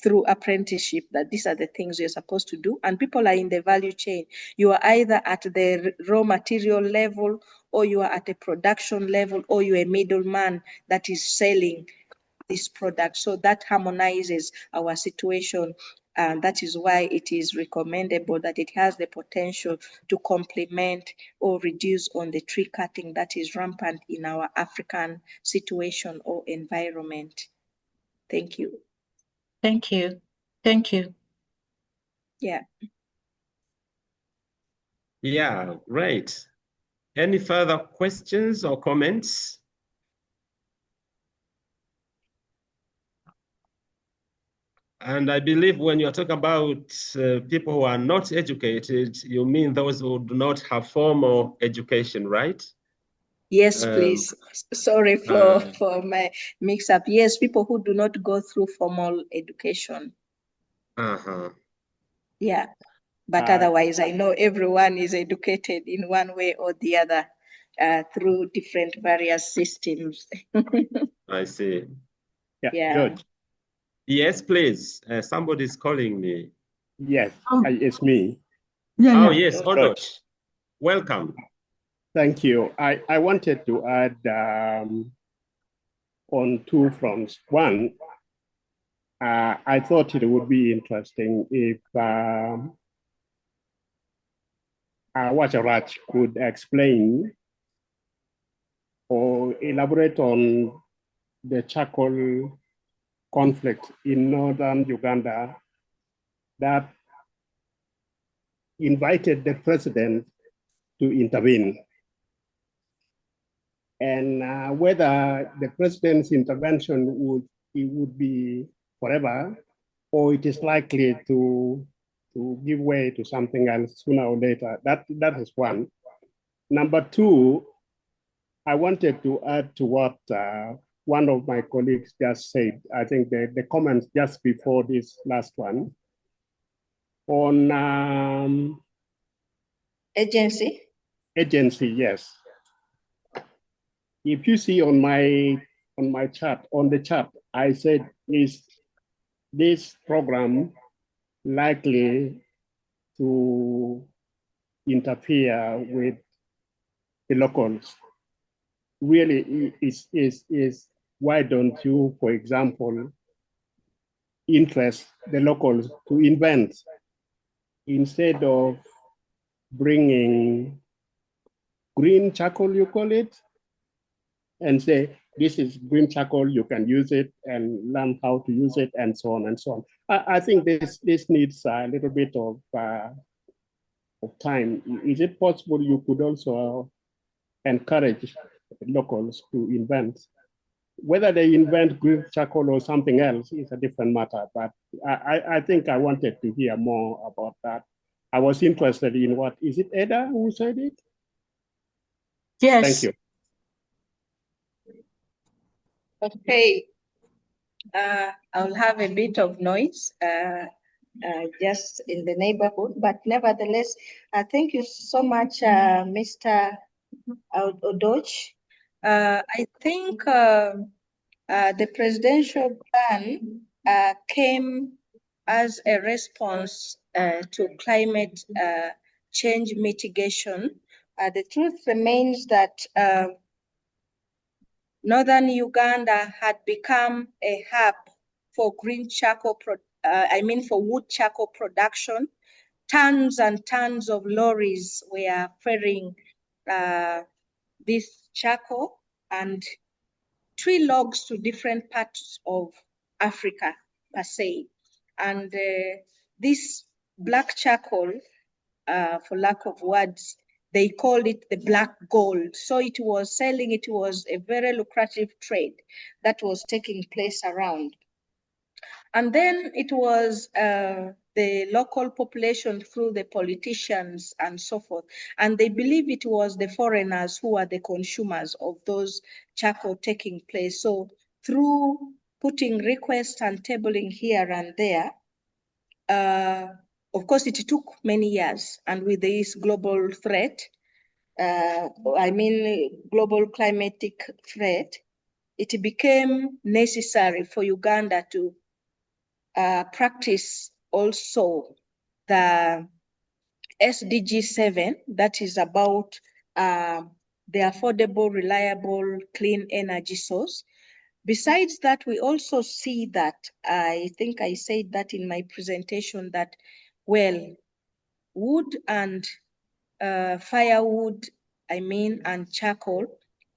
through apprenticeship that these are the things you're supposed to do. And people are in the value chain. You are either at the raw material level, or you are at a production level, or you're a middleman that is selling this product. So that harmonizes our situation. And that is why it is recommendable that it has the potential to complement or reduce on the tree cutting that is rampant in our African situation or environment. Thank you. Thank you. Thank you. Yeah. Yeah, right. Any further questions or comments? And I believe when you're talking about people who are not educated, you mean those who do not have formal education, right? Yes, please. Sorry for my mix-up. Yes, people who do not go through formal education. Yeah, but otherwise, I know everyone is educated in one way or the other through different various systems. I see. Yeah. George. Yes, please. Somebody's calling me. Yes, it's me. Oh, yes, Ondoch. Welcome. Thank you. I wanted to add on two fronts. One, I thought it would be interesting if Awacorach could explain or elaborate on the charcoal conflict in northern Uganda that invited the president to intervene. And whether the president's intervention would be forever, or it is likely to give way to something else sooner or later. That is one. Number two, I wanted to add to what one of my colleagues just said. I think the comments just before this last one on agency. Agency, yes. If you see on my chart, on the chart, I said, is this program likely to interfere with the locals? Really is why don't you, for example, interest the locals to invent instead of bringing green charcoal, you call it, and say, this is green charcoal, you can use it and learn how to use it and so on and so on. I think this needs a little bit of time. Is it possible you could also encourage locals to invent? Whether they invent green charcoal or something else is a different matter, but I think I wanted to hear more about that. I was interested in what, is it Eda who said it? Yes. Thank you. Okay. I'll have a bit of noise just in the neighborhood, but nevertheless, thank you so much, Mr. Odoch. I think the presidential plan came as a response to climate change mitigation. The truth remains that northern Uganda had become a hub for green charcoal, for wood charcoal production. Tons and tons of lorries were ferrying this charcoal and tree logs to different parts of Africa per se. And this black charcoal, for lack of words, they called it the black gold. So it was selling, it was a very lucrative trade that was taking place around. And then it was the local population through the politicians and so forth. And they believe it was the foreigners who are the consumers of those charcoal taking place. So through putting requests and tabling here and there, of course, it took many years. And with this global threat, global climatic threat, it became necessary for Uganda to practice also the SDG 7, that is about the affordable, reliable, clean energy source. Besides that, we also see that, I think I said that in my presentation, that, well, wood and firewood, and charcoal,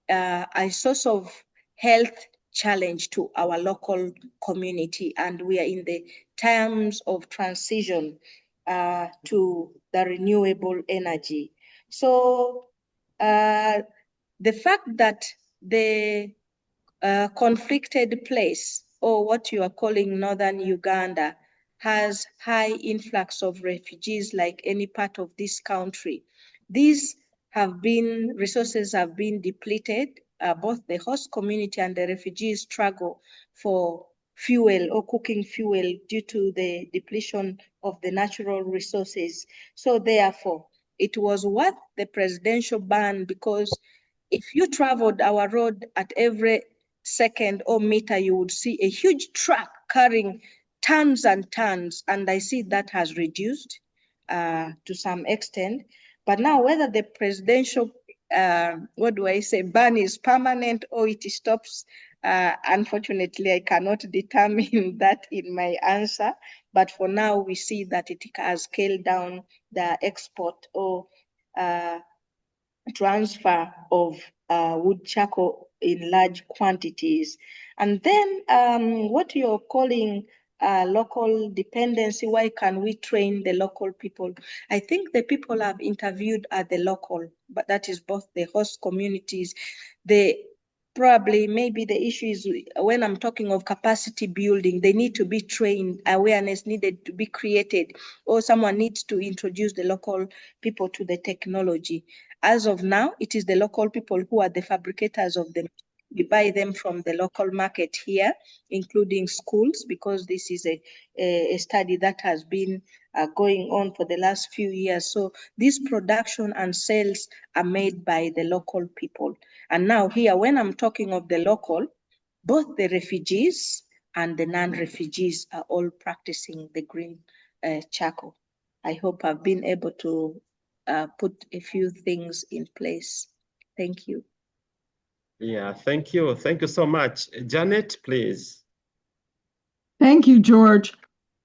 a source of health challenge to our local community. And we are in the terms of transition to the renewable energy. So the fact that the conflicted place, or what you are calling northern Uganda, has high influx of refugees like any part of this country. These resources have been depleted. Both the host community and the refugees struggle for fuel or cooking fuel due to the depletion of the natural resources. So therefore, it was worth the presidential ban, because if you traveled our road at every second or meter, you would see a huge truck carrying tons and tons. And I see that has reduced to some extent. But now, whether the presidential, ban is permanent or it stops, unfortunately, I cannot determine that in my answer. But for now, we see that it has scaled down the export or transfer of wood charcoal in large quantities. And then what you're calling local dependency, why can we train the local people? I think the people I've interviewed are the local, but that is both the host communities. Maybe the issue is when I'm talking of capacity building, they need to be trained, awareness needed to be created, or someone needs to introduce the local people to the technology. As of now, it is the local people who are the fabricators of them. We buy them from the local market here, including schools, because this is a study that has been going on for the last few years. So this production and sales are made by the local people. And now here, when I'm talking of the local, both the refugees and the non-refugees are all practicing the green charcoal. I hope I've been able to put a few things in place. Thank you. Yeah, thank you. Thank you so much. Janet, please. Thank you, George.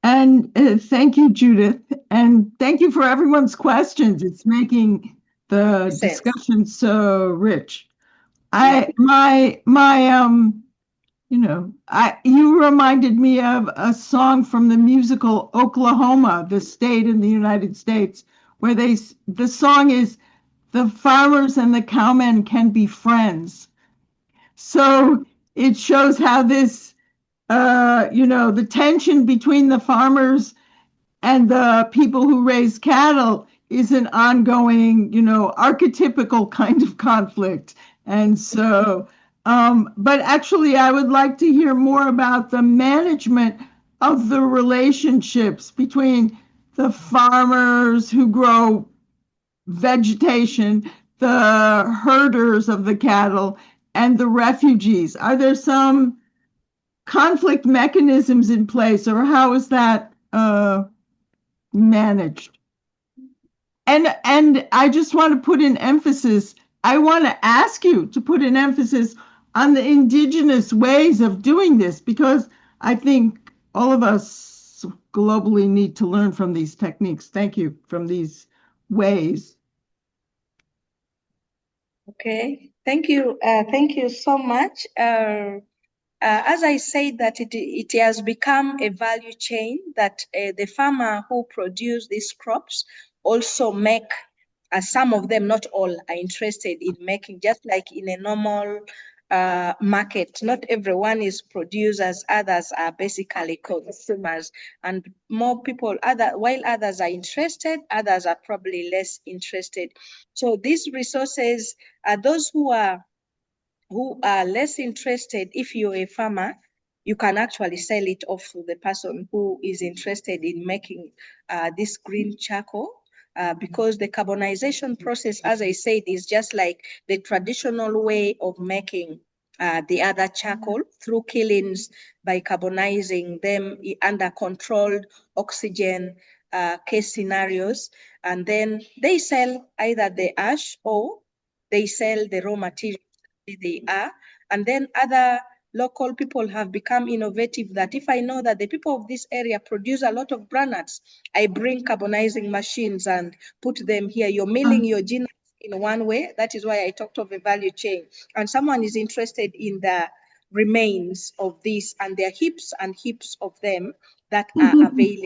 And thank you, Judith. And thank you for everyone's questions. It's making the discussion so rich. You reminded me of a song from the musical Oklahoma, the state in the United States, where the song is, "The farmers and the cowmen can be friends." So it shows how this, the tension between the farmers and the people who raise cattle is an ongoing, archetypical kind of conflict. And so, but actually, I would like to hear more about the management of the relationships between the farmers who grow vegetation, the herders of the cattle, and the refugees. Are there some conflict mechanisms in place, or how is that managed? And I just want to put an emphasis, I want to ask you to put an emphasis on the indigenous ways of doing this, because I think all of us globally need to learn from these techniques. Thank you, from these ways. Okay. Thank you so much. As I said, that it has become a value chain that the farmer who produce these crops also make, some of them, not all, are interested in making, just like in a normal market. Not everyone is producers, others are basically consumers, and more people, while others are interested, others are probably less interested. So these resources are those who are less interested. If you're a farmer, you can actually sell it off to the person who is interested in making this green charcoal. Because the carbonization process, as I said, is just like the traditional way of making the other charcoal through killings by carbonizing them under controlled oxygen case scenarios. And then they sell either the ash or they sell the raw material they are. And then other local people have become innovative that if I know that the people of this area produce a lot of granules, I bring carbonizing machines and put them here. You're milling your gin in one way. That is why I talked of a value chain. And someone is interested in the remains of this, and there are heaps and heaps of them that are available.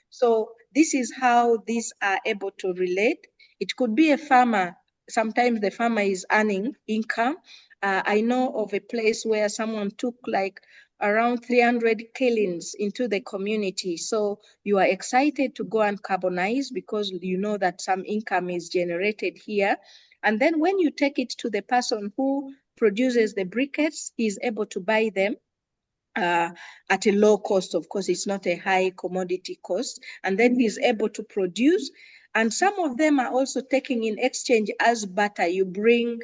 So this is how these are able to relate. It could be a farmer. Sometimes the farmer is earning income. I know of a place where someone took like around 300 kilns into the community. So you are excited to go and carbonize because you know that some income is generated here. And then when you take it to the person who produces the briquettes, he is able to buy them at a low cost. Of course, it's not a high commodity cost. And then he's able to produce. And some of them are also taking in exchange as barter. You bring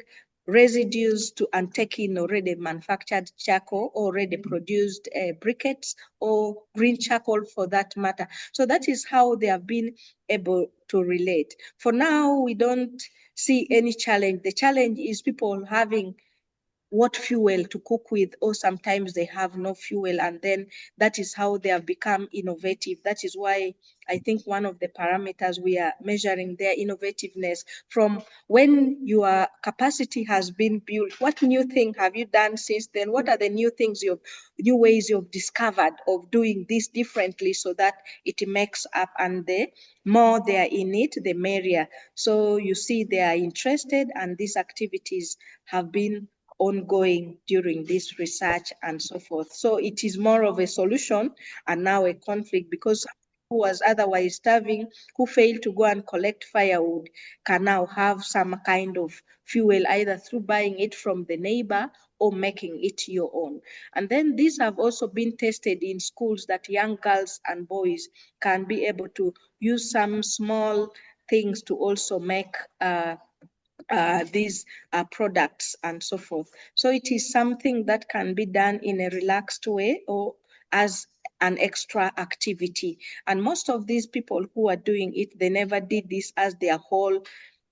residues to and take in already manufactured charcoal, already produced briquettes or green charcoal for that matter. So that is how they have been able to relate. For now, we don't see any challenge. The challenge is people having what fuel to cook with, or sometimes they have no fuel, and then that is how they have become innovative. That is why I think one of the parameters we are measuring their innovativeness from when your capacity has been built. What new thing have you done since then? What are the new things new ways you've discovered of doing this differently so that it makes up, and the more they are in it, the merrier. So you see they are interested, and these activities have been ongoing during this research and so forth. So it is more of a solution and now a conflict, because who was otherwise starving, who failed to go and collect firewood, can now have some kind of fuel either through buying it from the neighbor or making it your own. And then these have also been tested in schools that young girls and boys can be able to use some small things to also make these products and so forth. So it is something that can be done in a relaxed way or as an extra activity. And most of these people who are doing it, they never did this as their whole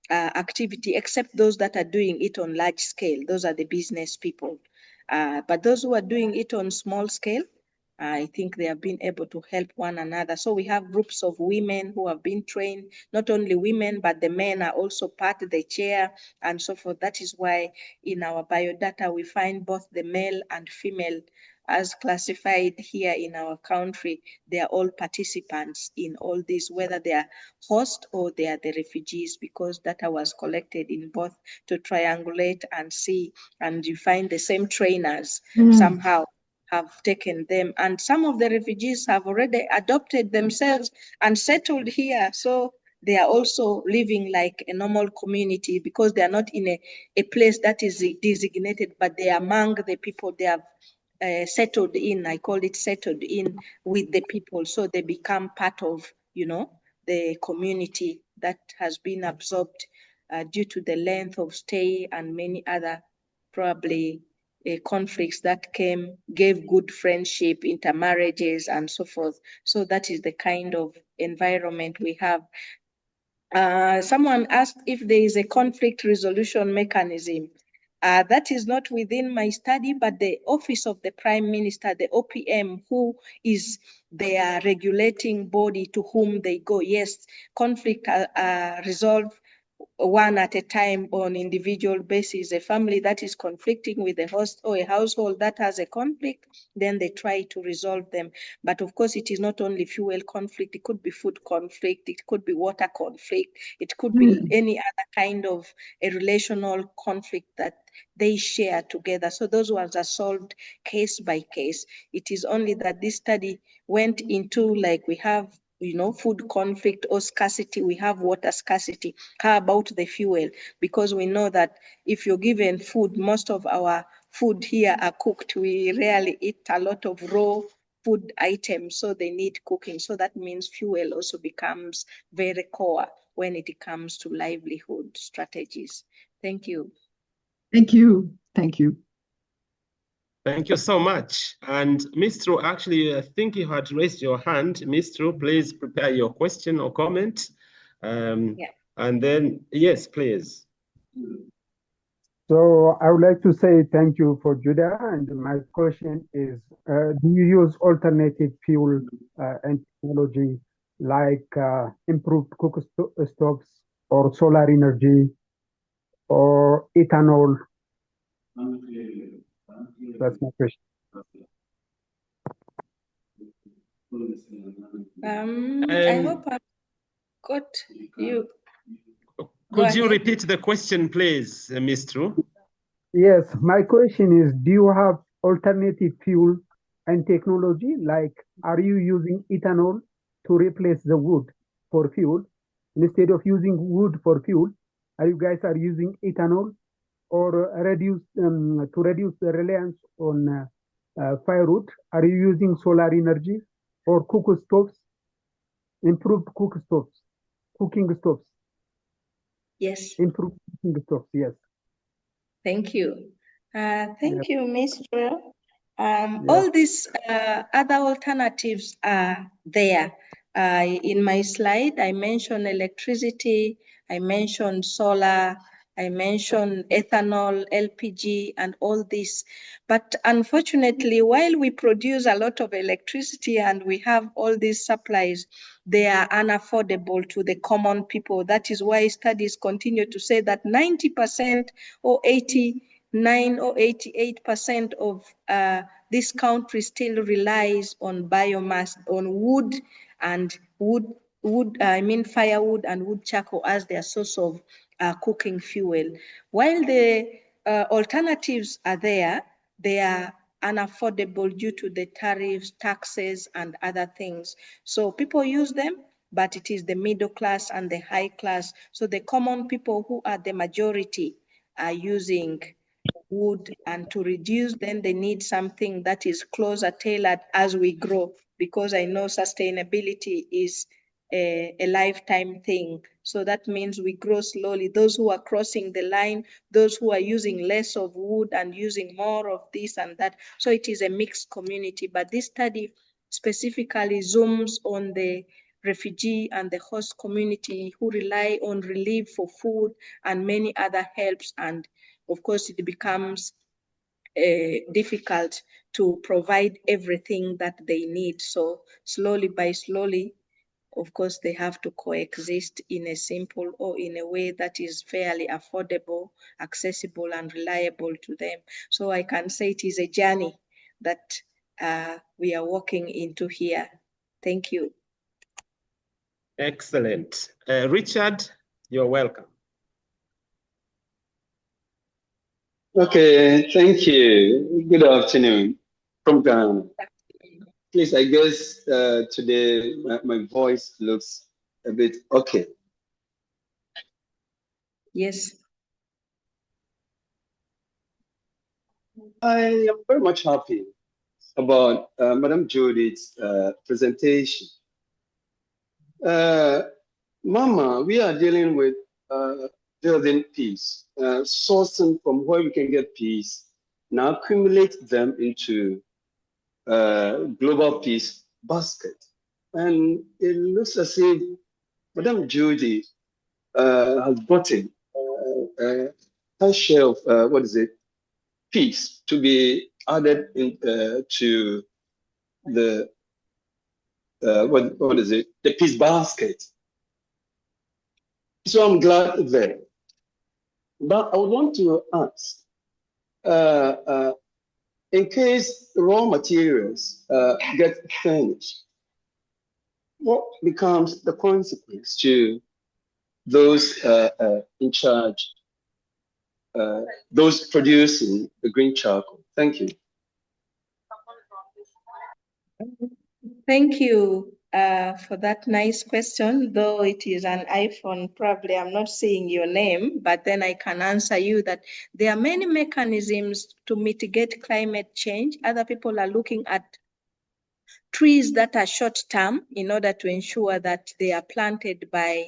activity, except those that are doing it on large scale. Those are the business people. But those who are doing it on small scale, I think they have been able to help one another. So we have groups of women who have been trained, not only women, but the men are also part of the chair and so forth. That is why in our biodata, we find both the male and female as classified here in our country. They are all participants in all this, whether they are host or they are the refugees, because data was collected in both to triangulate and see, and you find the same trainers somehow have taken them. And some of the refugees have already adopted themselves and settled here. So they are also living like a normal community because they are not in a place that is designated, but they are among the people they have settled in. I call it settled in with the people. So they become part of, the community that has been absorbed due to the length of stay and many other probably conflicts that gave good friendship, intermarriages, and so forth. So that is the kind of environment we have. Someone asked if there is a conflict resolution mechanism. That is not within my study, but the Office of the Prime Minister, the OPM, who is their regulating body to whom they go. Yes, conflict resolve one at a time on individual basis. A family that is conflicting with a host or a household that has a conflict, then they try to resolve them. But of course, it is not only fuel conflict, it could be food conflict, it could be water conflict, it could be any other kind of a relational conflict that they share together. So those ones are solved case by case. It is only that this study went into, like, we have, you know, food conflict or scarcity, we have water scarcity. How about the fuel? Because we know that if you're given food, most of our food here are cooked. We rarely eat a lot of raw food items, so they need cooking. So that means fuel also becomes very core when it comes to livelihood strategies. Thank you. Thank you. Thank you. Thank you so much. And Mistru, actually, I think you had raised your hand. Mistru, please prepare your question or comment. Yeah. And then, yes, please. So I would like to say thank you for Judah. And my question is, do you use alternative fuel and technology like improved cook stoves or solar energy or ethanol? That's my question. I hope I got you. Could you repeat the question, please, Mistru? Yes, my question is, do you have alternative fuel and technology? Like, are you using ethanol to replace the wood for fuel? Instead of using wood for fuel, are you guys using ethanol or to reduce the reliance on firewood? Are you using solar energy or cook stoves, improved cooking stoves? Yes. Improved cooking stoves, yes. Thank you. Thank you, Ms. Joel. All these other alternatives are there. In my slide, I mentioned electricity, I mentioned solar, I mentioned ethanol, LPG, and all this. But unfortunately, while we produce a lot of electricity and we have all these supplies, they are unaffordable to the common people. That is why studies continue to say that 90% or 89 or 88% of this country still relies on biomass, on wood and firewood and wood charcoal as their source of cooking fuel. While the alternatives are there, they are unaffordable due to the tariffs, taxes, and other things. So people use them, but it is the middle class and the high class. So the common people, who are the majority, are using wood, and to reduce, then they need something that is closer tailored as we grow, because I know sustainability is a lifetime thing. So that means we grow slowly. Those who are crossing the line, those who are using less of wood and using more of this and that. So it is a mixed community. But this study specifically zooms on the refugee and the host community who rely on relief for food and many other helps. And of course, it becomes difficult to provide everything that they need. So slowly by slowly, of course, they have to coexist in a simple or in a way that is fairly affordable, accessible, and reliable to them. So I can say it is a journey that we are walking into here. Thank you. Excellent. Richard, you're welcome. Okay, thank you. Good afternoon from Ghana. Please, I guess today my voice looks a bit okay. Yes. I am very much happy about Madam Judith's presentation. Mama, we are dealing with building peace, sourcing from where we can get peace, now accumulate them into global peace basket. And it looks as if Madam Judy has gotten her share of peace to be added in, to the the peace basket. So I'm glad there. But I would want to ask, in case raw materials get finished, what becomes the consequence to those in charge, those producing the green charcoal? Thank you. Thank you for that nice question. Though it is an iPhone, probably I'm not seeing your name, but then I can answer you that there are many mechanisms to mitigate climate change. Other people are looking at trees that are short term in order to ensure that they are planted by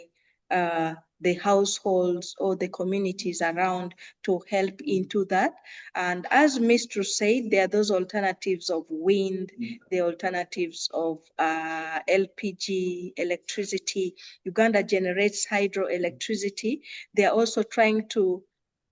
the households or the communities around to help into that. And as Mr. said, there are those alternatives of wind, the alternatives of LPG, electricity. Uganda generates hydroelectricity. They are also trying to,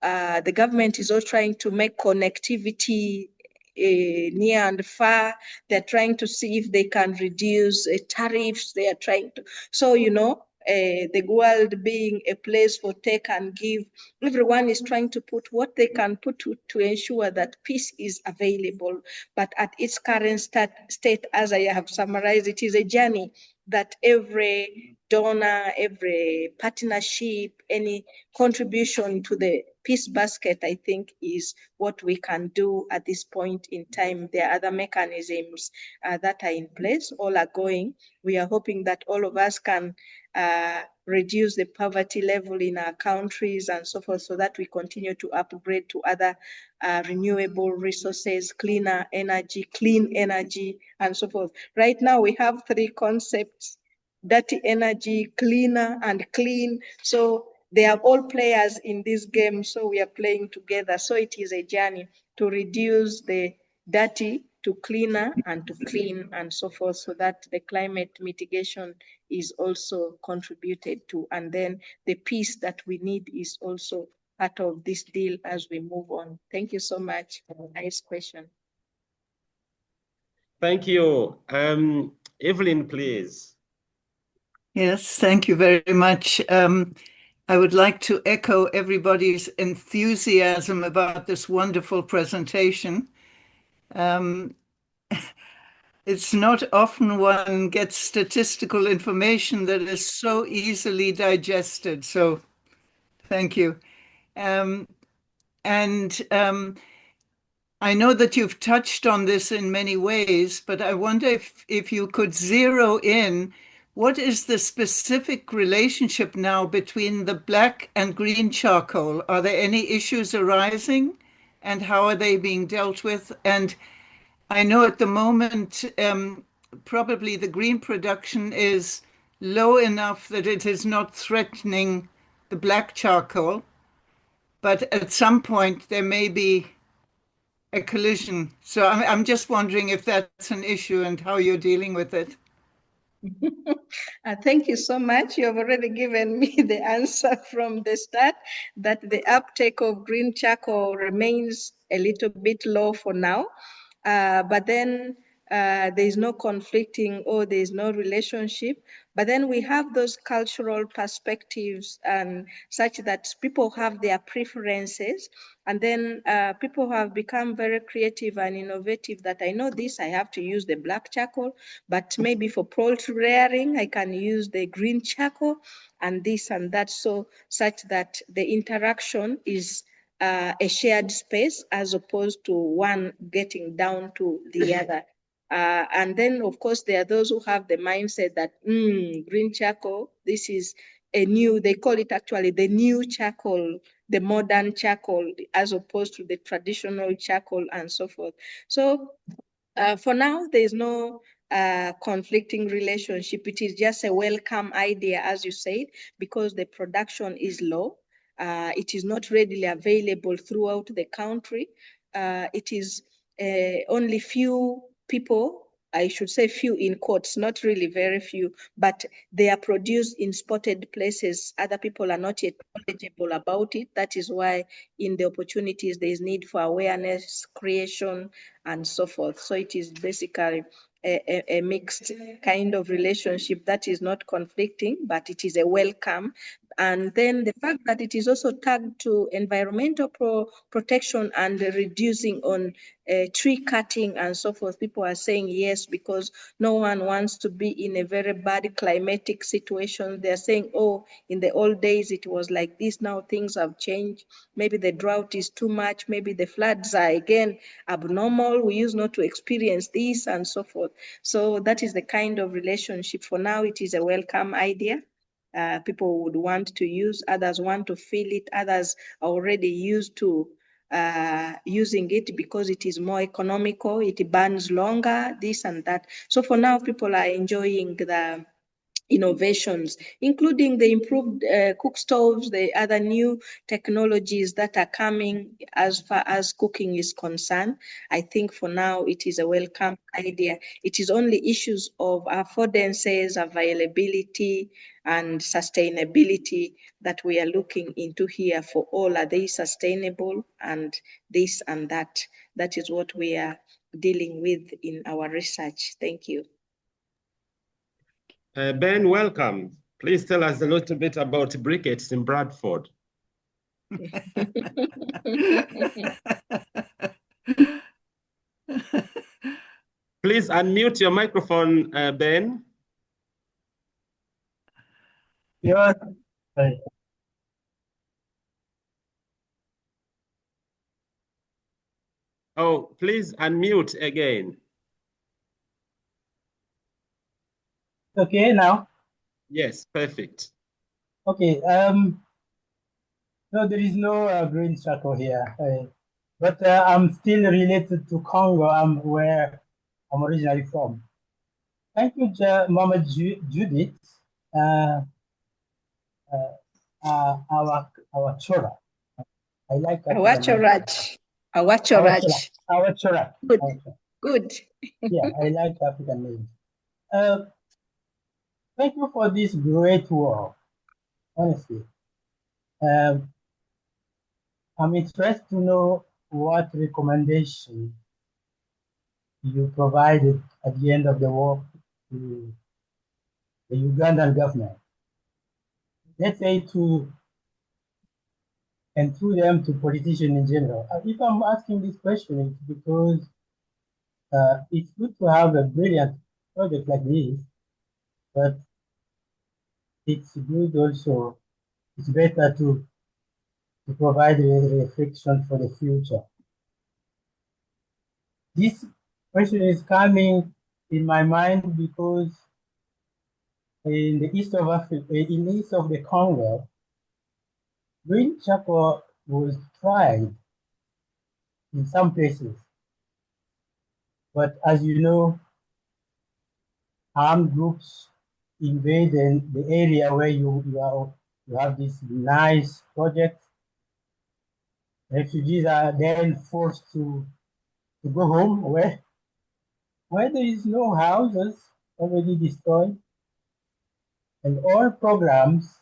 the government is also trying to make connectivity near and far. They're trying to see if they can reduce tariffs. They are trying to, so, you know, the world being a place for take and give, everyone is trying to put what they can put to ensure that peace is available. But at its current state, as I have summarized, it is a journey that every donor, every partnership, any contribution to the peace basket, I think, is what we can do at this point in time. There are other mechanisms that are in place, all are going. We are hoping that all of us can reduce the poverty level in our countries and so forth, so that we continue to upgrade to other renewable resources, cleaner energy, clean energy, and so forth. Right now, we have three concepts: dirty energy, cleaner, and clean. So they are all players in this game, so we are playing together. So it is a journey to reduce the dirty to cleaner and to clean and so forth, so that the climate mitigation is also contributed to. And then the peace that we need is also part of this deal as we move on. Thank you so much for a nice question. Thank you. Evelyn, please. Yes, thank you very much. I would like to echo everybody's enthusiasm about this wonderful presentation. It's not often one gets statistical information that is so easily digested. So thank you. I know that you've touched on this in many ways, but I wonder if you could zero in, what is the specific relationship now between the black and green charcoal? Are there any issues arising, and how are they being dealt with? And I know at the moment, probably the green production is low enough that it is not threatening the black charcoal, but at some point there may be a collision. So I'm just wondering if that's an issue and how you're dealing with it. Thank you so much. You have already given me the answer from the start, that the uptake of green charcoal remains a little bit low for now. But then there is no conflicting or there is no relationship. But then we have those cultural perspectives and such that people have their preferences. And then people have become very creative and innovative, that I know this, I have to use the black charcoal, but maybe for poultry rearing, I can use the green charcoal and this and that. So such that the interaction is a shared space as opposed to one getting down to the other. And then, of course, there are those who have the mindset that green charcoal, this is a new, they call it actually the new charcoal, the modern charcoal, as opposed to the traditional charcoal and so forth. So for now, there is no conflicting relationship. It is just a welcome idea, as you said, because the production is low. It is not readily available throughout the country. It is only few people, I should say few in quotes, not really very few, but they are produced in spotted places. Other people are not yet knowledgeable about it. That is why in the opportunities, there is need for awareness, creation, and so forth. So it is basically a mixed kind of relationship that is not conflicting, but it is a welcome. And then the fact that it is also tagged to environmental protection and reducing on tree cutting and so forth, people are saying yes, because no one wants to be in a very bad climatic situation. They're saying, oh, in the old days it was like this, now things have changed. Maybe the drought is too much, maybe the floods are again abnormal, we used not to experience this and so forth. So that is the kind of relationship. For now, it is a welcome idea. People would want to use, others want to feel it, others are already used to using it because it is more economical, it burns longer, this and that. So for now, people are enjoying the innovations, including the improved cook stoves, the other new technologies that are coming as far as cooking is concerned. I think for now it is a welcome idea. It is only issues of affordances, availability, and sustainability that we are looking into here for all. Are they sustainable and this and that? That is what we are dealing with in our research. Thank you. Ben, welcome. Please tell us a little bit about briquettes in Bradford. Please unmute your microphone, Ben. Yeah. Oh, please unmute again. Okay, now? Yes, perfect. Okay, no, there is no green circle here, but I'm still related to Congo, where I'm originally from. Thank you, Mama Judith, Awacorach. I like that. Awacorach. Awacorach. Good. Good. Yeah, I like African names. Thank you for this great work, honestly. I'm interested to know what recommendation you provided at the end of the work to the Ugandan government. Let's say and through them to politicians in general. If I'm asking this question, it's because it's good to have a brilliant project like this, but it's good also, it's better to provide a reflection for the future. This question is coming in my mind because in the east of Africa, in the east of the Congo, green charcoal was tried in some places. But as you know, armed groups invade the area where you have this nice project. Refugees are then forced to go home where there is no houses, already destroyed. And all programs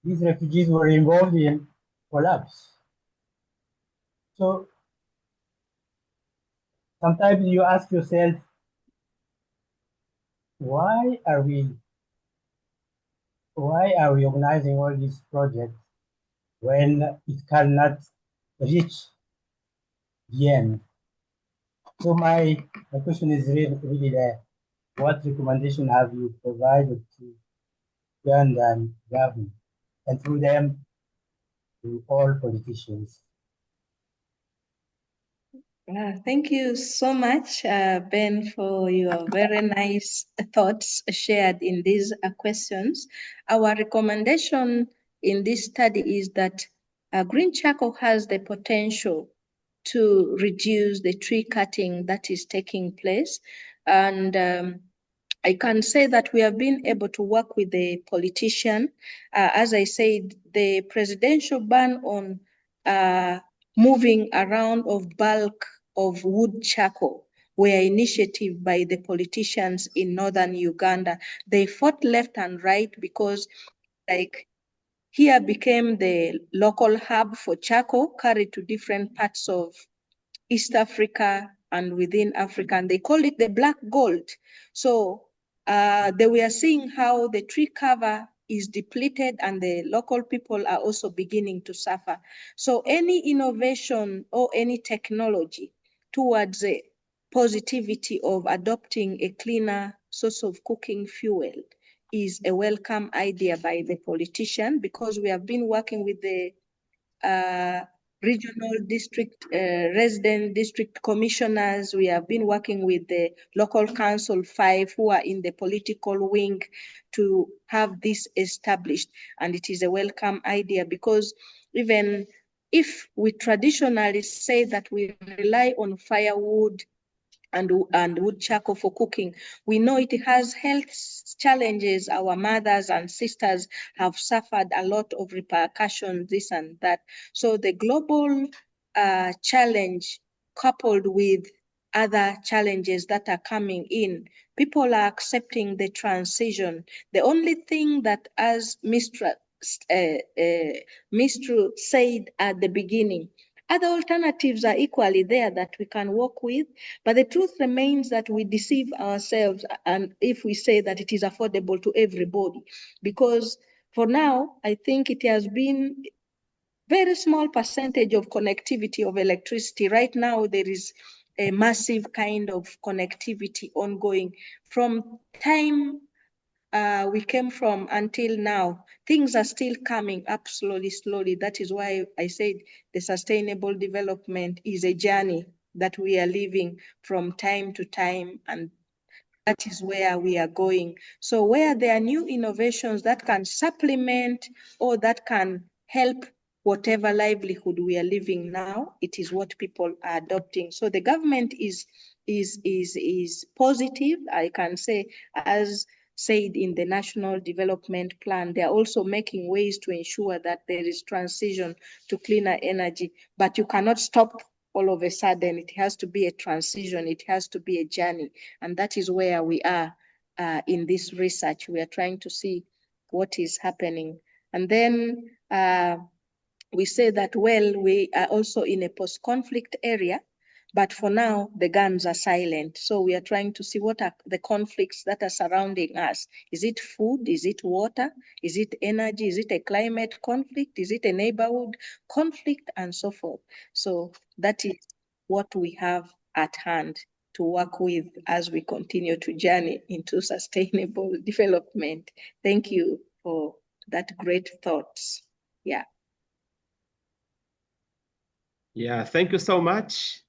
these refugees were involved in collapse. So sometimes you ask yourself, why are we organizing all these projects when it cannot reach the end? So my question is really there. What recommendation have you provided to Ugandan government and through them to all politicians? Thank you so much, Ben, for your very nice thoughts shared in these questions. Our recommendation in this study is that green charcoal has the potential to reduce the tree cutting that is taking place. And I can say that we have been able to work with the politician. As I said, the presidential ban on moving around of bulk of wood charcoal were initiative by the politicians in northern Uganda. They fought left and right because like here became the local hub for charcoal carried to different parts of East Africa and within Africa, and they call it the black gold. So they were seeing how the tree cover is depleted and the local people are also beginning to suffer. So any innovation or any technology towards the positivity of adopting a cleaner source of cooking fuel is a welcome idea by the politician, because we have been working with the regional district, resident district commissioners. We have been working with the local council 5 who are in the political wing to have this established. And it is a welcome idea, because even if we traditionally say that we rely on firewood and wood charcoal for cooking, we know it has health challenges. Our mothers and sisters have suffered a lot of repercussions, this and that. So the global challenge coupled with other challenges that are coming in, people are accepting the transition. The only thing that, as Mr. said at the beginning, other alternatives are equally there that we can work with, but the truth remains that we deceive ourselves and if we say that it is affordable to everybody, because for now, I think it has been very small percentage of connectivity of electricity. Right now, there is a massive kind of connectivity ongoing. From time we came from until now, things are still coming up slowly. That is why I said the sustainable development is a journey that we are living from time to time, and that is where we are going. So where there are new innovations that can supplement or that can help whatever livelihood we are living now, it is what people are adopting. So the government is positive, I can say, as said in the National Development Plan. They are also making ways to ensure that there is transition to cleaner energy, but you cannot stop all of a sudden. It has to be a transition, it has to be a journey, and that is where we are in this research. We are trying to see what is happening. And then we say that, well, we are also in a post-conflict area, but for now, the guns are silent. So we are trying to see what are the conflicts that are surrounding us. Is it food? Is it water? Is it energy? Is it a climate conflict? Is it a neighborhood conflict? And so forth. So that is what we have at hand to work with as we continue to journey into sustainable development. Thank you for that great thoughts. Yeah. Yeah, thank you so much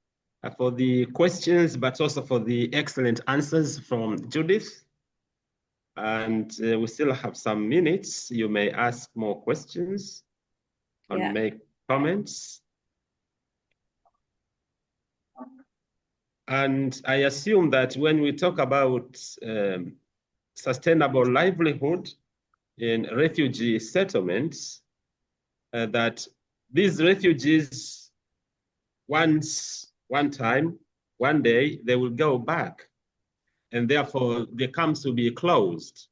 for the questions, but also for the excellent answers from Judith. And we still have some minutes. You may ask more questions and make comments. And I assume that when we talk about sustainable livelihood in refugee settlements, that these refugees, one day, they will go back, and therefore the camps will be closed.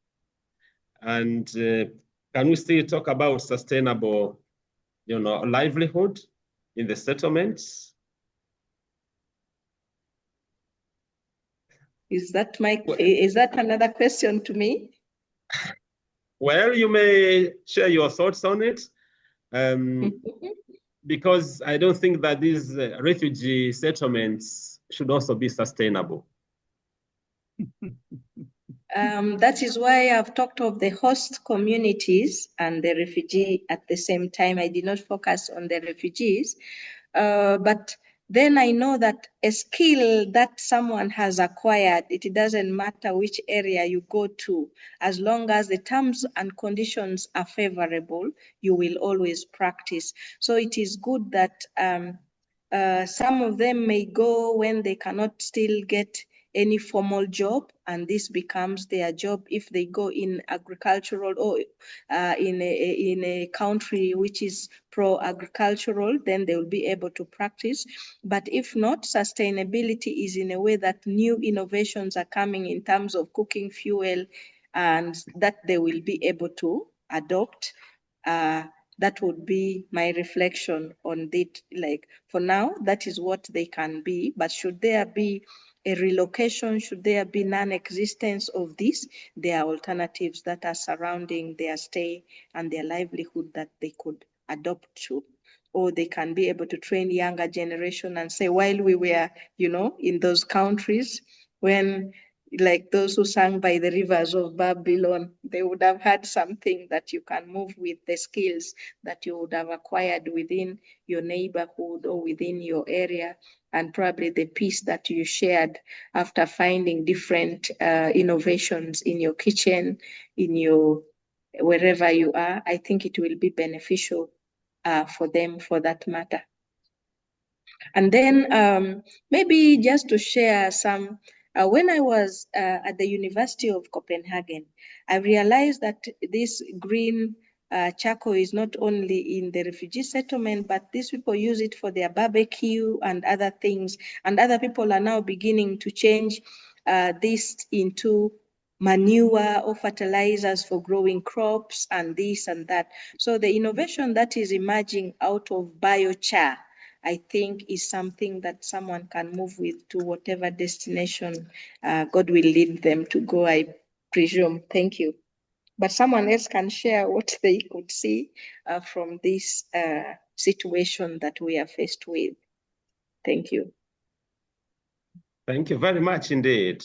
And can we still talk about sustainable, livelihood in the settlements? Is that another question to me? Well, you may share your thoughts on it, because I don't think that these refugee settlements should also be sustainable. That is why I've talked of the host communities and the refugee at the same time. I did not focus on the refugees, but then I know that a skill that someone has acquired, it doesn't matter which area you go to, as long as the terms and conditions are favorable, you will always practice. So it is good that some of them may go when they cannot still get any formal job, and this becomes their job. If they go in agricultural or in a country which is pro-agricultural, then they will be able to practice. But if not, sustainability is in a way that new innovations are coming in terms of cooking fuel, and that they will be able to adopt. That would be my reflection on it. Like, for now, that is what they can be, but should there be a relocation, should there be non-existence of this, there are alternatives that are surrounding their stay and their livelihood that they could adopt to. Or they can be able to train younger generation and say, while we were, in those countries, when like those who sang by the rivers of Babylon, they would have had something that you can move with the skills that you would have acquired within your neighborhood or within your area, and probably the peace that you shared after finding different innovations in your kitchen, in your wherever you are. I think it will be beneficial for them for that matter. And then maybe just to share some, when I was at the University of Copenhagen, I realized that this green charcoal is not only in the refugee settlement, but these people use it for their barbecue and other things. And other people are now beginning to change this into manure or fertilizers for growing crops and this and that. So the innovation that is emerging out of biochar, I think, is something that someone can move with to whatever destination God will lead them to go, I presume. Thank you. But someone else can share what they could see from this situation that we are faced with. Thank you. Thank you very much indeed.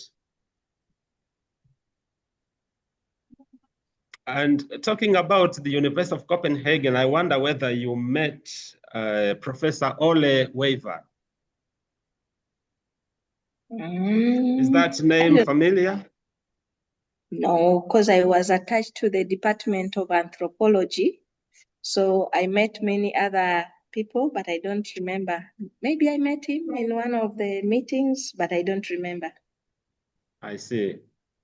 And talking about the University of Copenhagen, I wonder whether you met Professor Ole Weaver. Is that name familiar? No, because I was attached to the Department of Anthropology. So I met many other people, but I don't remember. Maybe I met him in one of the meetings, but I don't remember. I see.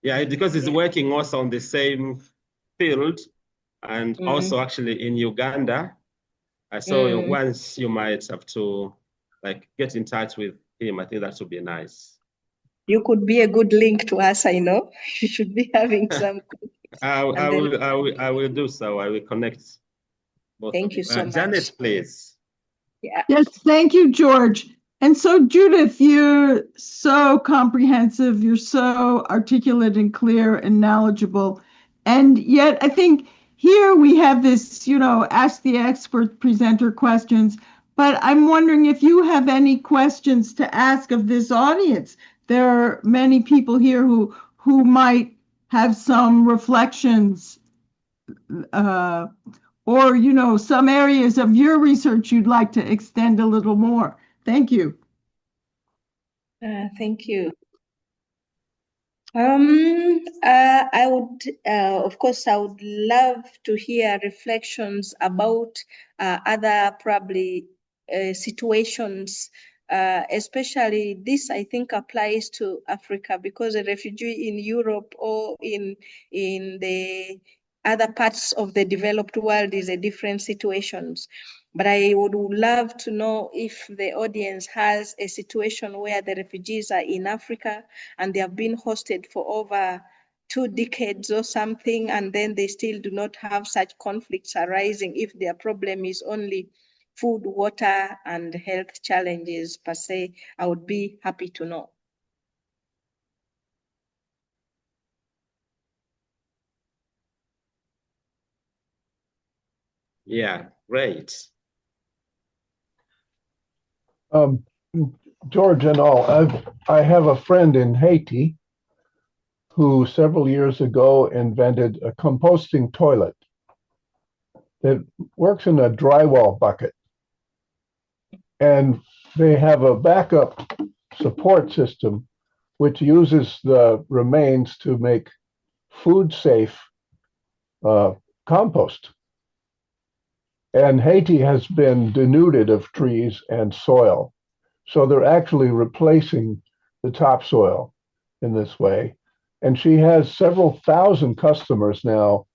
Yeah, because he's working also on the same field and also actually in Uganda. So once you might have to get in touch with him, I think that would be nice. You could be a good link to us, I know. You should be having some. I will do so. I will connect both. Thank you so much. Janet, please. Yeah. Yes, thank you, George. And so, Judith, you're so comprehensive, you're so articulate and clear and knowledgeable. And yet, I think here we have this, ask the expert presenter questions. But I'm wondering if you have any questions to ask of this audience. There are many people here who might have some reflections or, some areas of your research you'd like to extend a little more. Thank you. Thank you. I would, of course, I would love to hear reflections about other probably situations, especially this, I think, applies to Africa, because a refugee in Europe or in the other parts of the developed world is a different situations. But I would love to know if the audience has a situation where the refugees are in Africa and they have been hosted for over 2 decades or something, and then they still do not have such conflicts arising. If their problem is only food, water, and health challenges per se, I would be happy to know. Yeah, great. George and all, I have a friend in Haiti who several years ago invented a composting toilet that works in a drywall bucket. And they have a backup support system which uses the remains to make food safe compost. And Haiti has been denuded of trees and soil. So they're actually replacing the topsoil in this way. And she has several thousand customers now.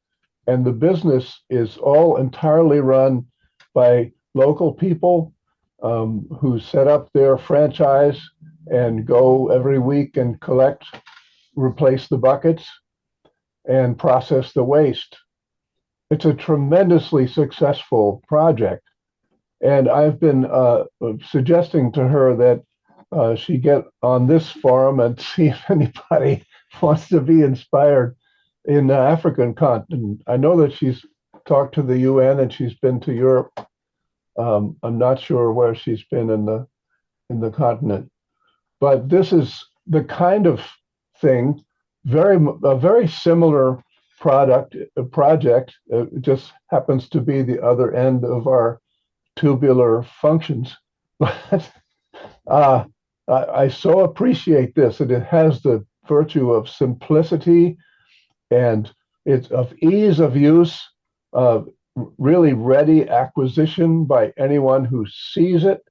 And the business is all entirely run by local people who set up their franchise and go every week and collect, replace the buckets, and process the waste. It's a tremendously successful project. And I've been suggesting to her that she get on this forum and see if anybody wants to be inspired in the African continent. I know that she's talked to the UN and she's been to Europe. I'm not sure where she's been in the continent, but this is the kind of thing, a very similar project. It just happens to be the other end of our tubular functions. But I so appreciate this, and it has the virtue of simplicity, and it's of ease of use, really ready acquisition by anyone who sees it.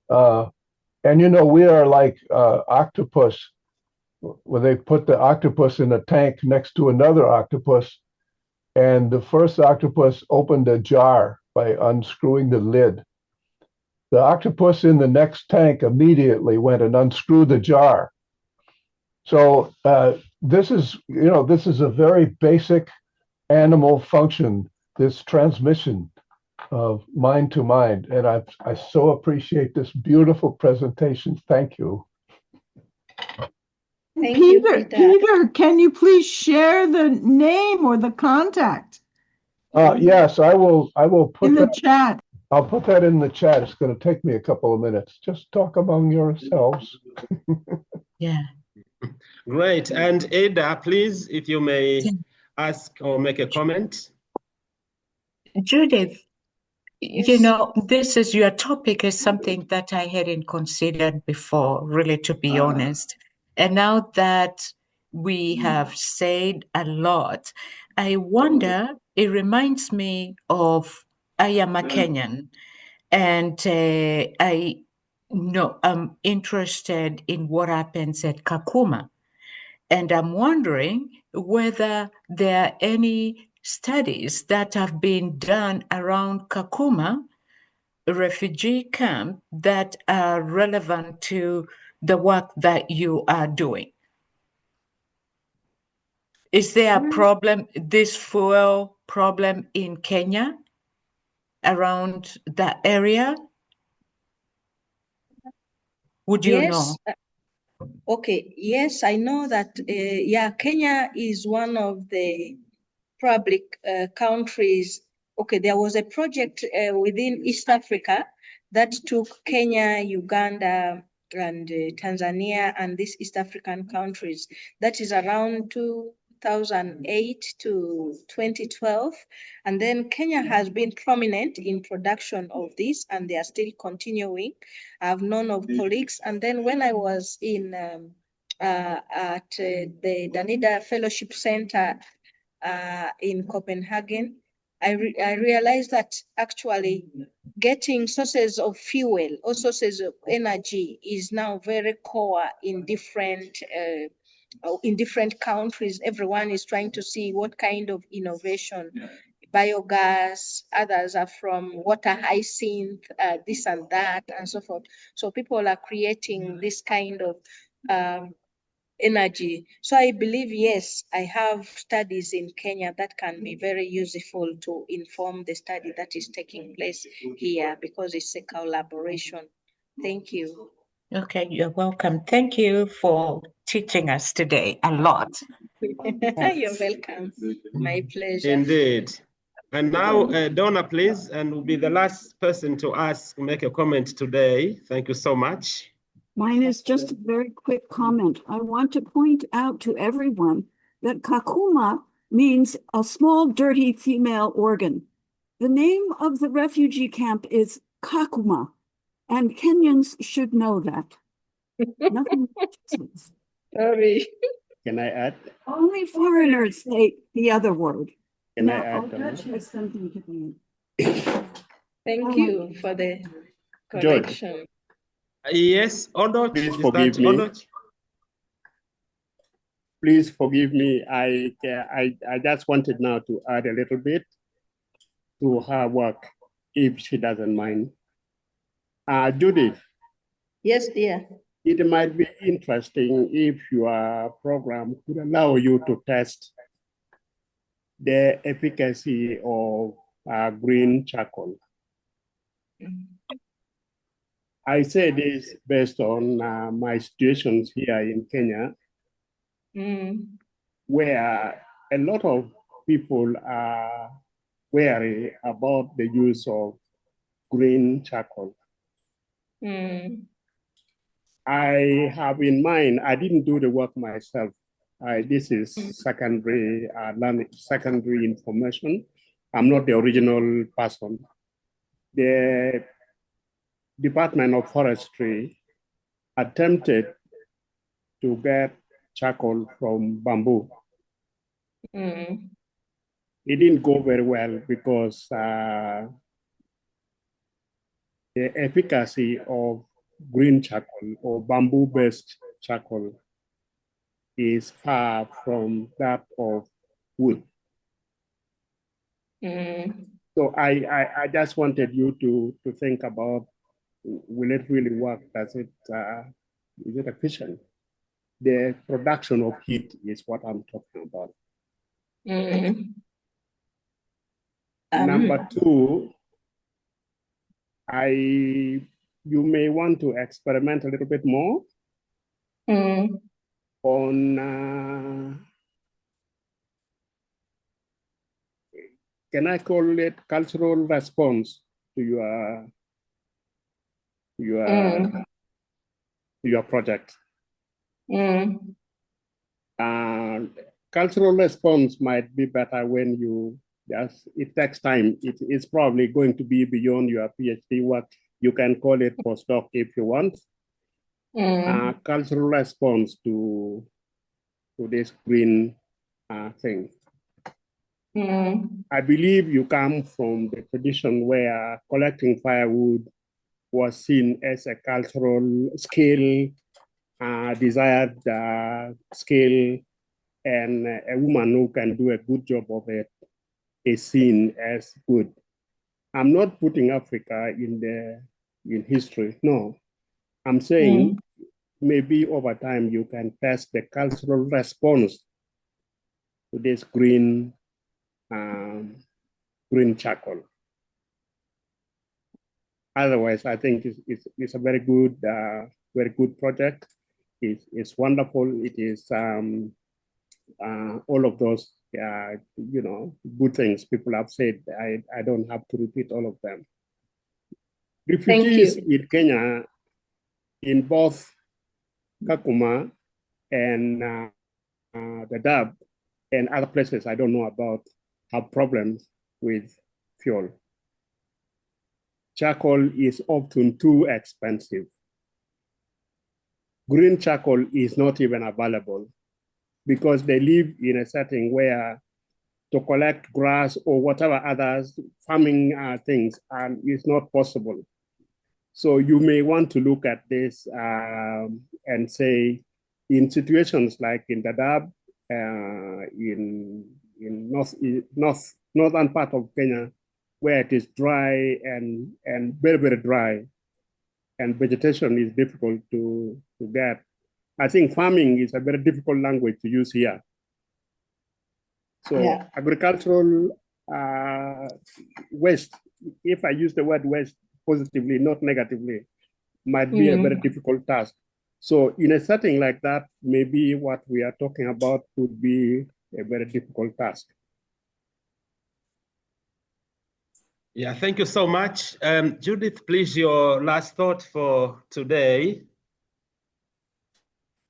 And we are like octopus, where they put the octopus in a tank next to another octopus, and the first octopus opened a jar by unscrewing the lid. The octopus in the next tank immediately went and unscrewed the jar. So this is a very basic animal function, this transmission of mind to mind. And I so appreciate this beautiful presentation. Thank you. Thank you, Peter, can you please share the name or the contact? Yes, I will put in the that, chat. I'll put that in the chat. It's going to take me a couple of minutes. Just talk among yourselves. Yeah. Great. And Ada, please, if you may ask or make a comment. Judith, Yes. your topic is something that I hadn't considered before, really, to be honest. And now that we have said a lot, I wonder, it reminds me of, I am a Kenyan, and I'm interested in what happens at Kakuma. And I'm wondering whether there are any studies that have been done around Kakuma, a refugee camp, that are relevant to the work that you are doing. Is there a problem, this fuel problem in Kenya around that area? Would you know? Okay, yes, I know that, Kenya is one of the public countries. Okay, there was a project within East Africa that took Kenya, Uganda, and Tanzania, and these East African countries. That is around 2008 to 2012. And then Kenya has been prominent in production of this, and they are still continuing. I've known of colleagues. And then when I was in at the Danida Fellowship Center in Copenhagen, I realized that actually getting sources of fuel or sources of energy is now very core in different countries. Everyone is trying to see what kind of innovation, biogas, others are from water hyacinth, this and that, and so forth. So people are creating this kind of energy. So I believe, yes, I have studies in Kenya that can be very useful to inform the study that is taking place here, because it's a collaboration. Thank you. Okay, you're welcome. Thank you for teaching us today a lot. You're welcome. My pleasure. Indeed. And now, Donna, please, and will be the last person to make a comment today. Thank you so much. Mine is just a very quick comment. I want to point out to everyone that Kakuma means a small, dirty female organ. The name of the refugee camp is Kakuma, and Kenyans should know that. Nothing. Sorry. Can I add? Only foreigners say the other word. Can Now, I add? Dutch has something to mean. Thank you for the correction. Yes, Onoch, please forgive me. Please forgive me. I just wanted now to add a little bit to her work, if she doesn't mind. Judith. Yes, dear. It might be interesting if your program could allow you to test the efficacy of green charcoal. I say this based on my situations here in Kenya, where a lot of people are wary about the use of green charcoal. I have in mind, I didn't do the work myself. This is secondary learning, secondary information. I'm not the original person. The Department of Forestry attempted to get charcoal from bamboo. It didn't go very well because the efficacy of green charcoal or bamboo-based charcoal is far from that of wood. So I just wanted you to think about, will it really work? Is it efficient? The production of heat is what I'm talking about. Number two, you may want to experiment a little bit more on, can I call it cultural response to your project? Cultural response might be better when you it takes time. It's probably going to be beyond your PhD work. You can call it postdoc if you want. Cultural response to this green thing. I believe you come from the tradition where collecting firewood was seen as a cultural skill, desired skill, and a woman who can do a good job of it is seen as good. I'm not putting Africa in history. No, I'm saying maybe over time you can test the cultural response to this green charcoal. Otherwise, I think it's a very good project. It's wonderful. It is all of those good things people have said. I don't have to repeat all of them. Refugees in Kenya, in both Kakuma and the Dab and other places I don't know about, have problems with fuel. Charcoal is often too expensive. Green charcoal is not even available because they live in a setting where to collect grass or whatever others farming things is not possible. So you may want to look at this and say, in situations like in Dadaab, in northern part of Kenya, where it is dry and very, very dry, and vegetation is difficult to get. I think farming is a very difficult language to use here. So agricultural waste, if I use the word waste positively, not negatively, might be a very difficult task. So in a setting like that, maybe what we are talking about would be a very difficult task. Yeah, thank you so much. Judith, please, your last thought for today.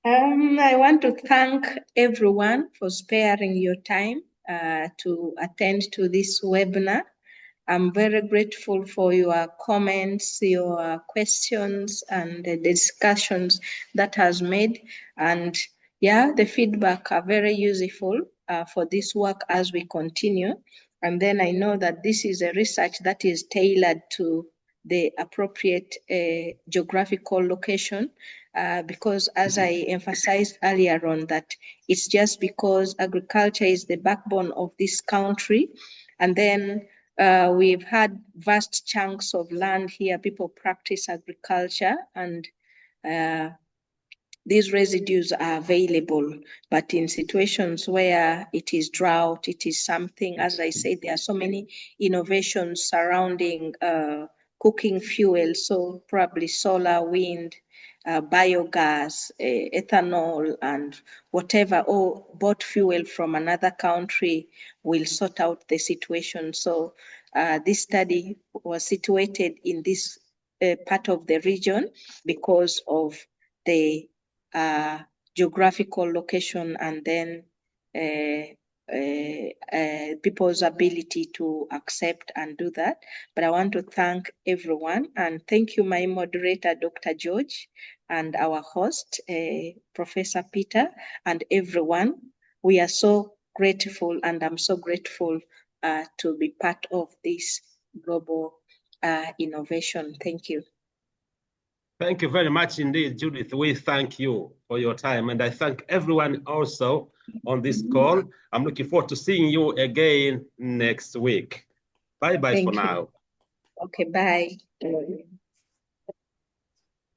I want to thank everyone for sparing your time to attend to this webinar. I'm very grateful for your comments, your questions, and the discussions that has made. And yeah, the feedback are very useful for this work as we continue. And then I know that this is a research that is tailored to the appropriate geographical location, because as I emphasized earlier on, that it's just because agriculture is the backbone of this country. And then we've had vast chunks of land here. People practice agriculture, and these residues are available. But in situations where it is drought, it is something, as I said, there are so many innovations surrounding cooking fuel, so probably solar, wind, biogas, ethanol, and whatever, or bought fuel from another country will sort out the situation. So this study was situated in this part of the region because of the geographical location and then people's ability to accept and do that. But I want to thank everyone, and thank you, my moderator, Dr. George, and our host, Professor Peter, and everyone. We are so grateful, and I'm so grateful to be part of this global innovation. Thank you. Thank you very much indeed, Judith. We thank you for your time, and I thank everyone also on this call. I'm looking forward to seeing you again next week. Bye-bye for now. Okay, bye.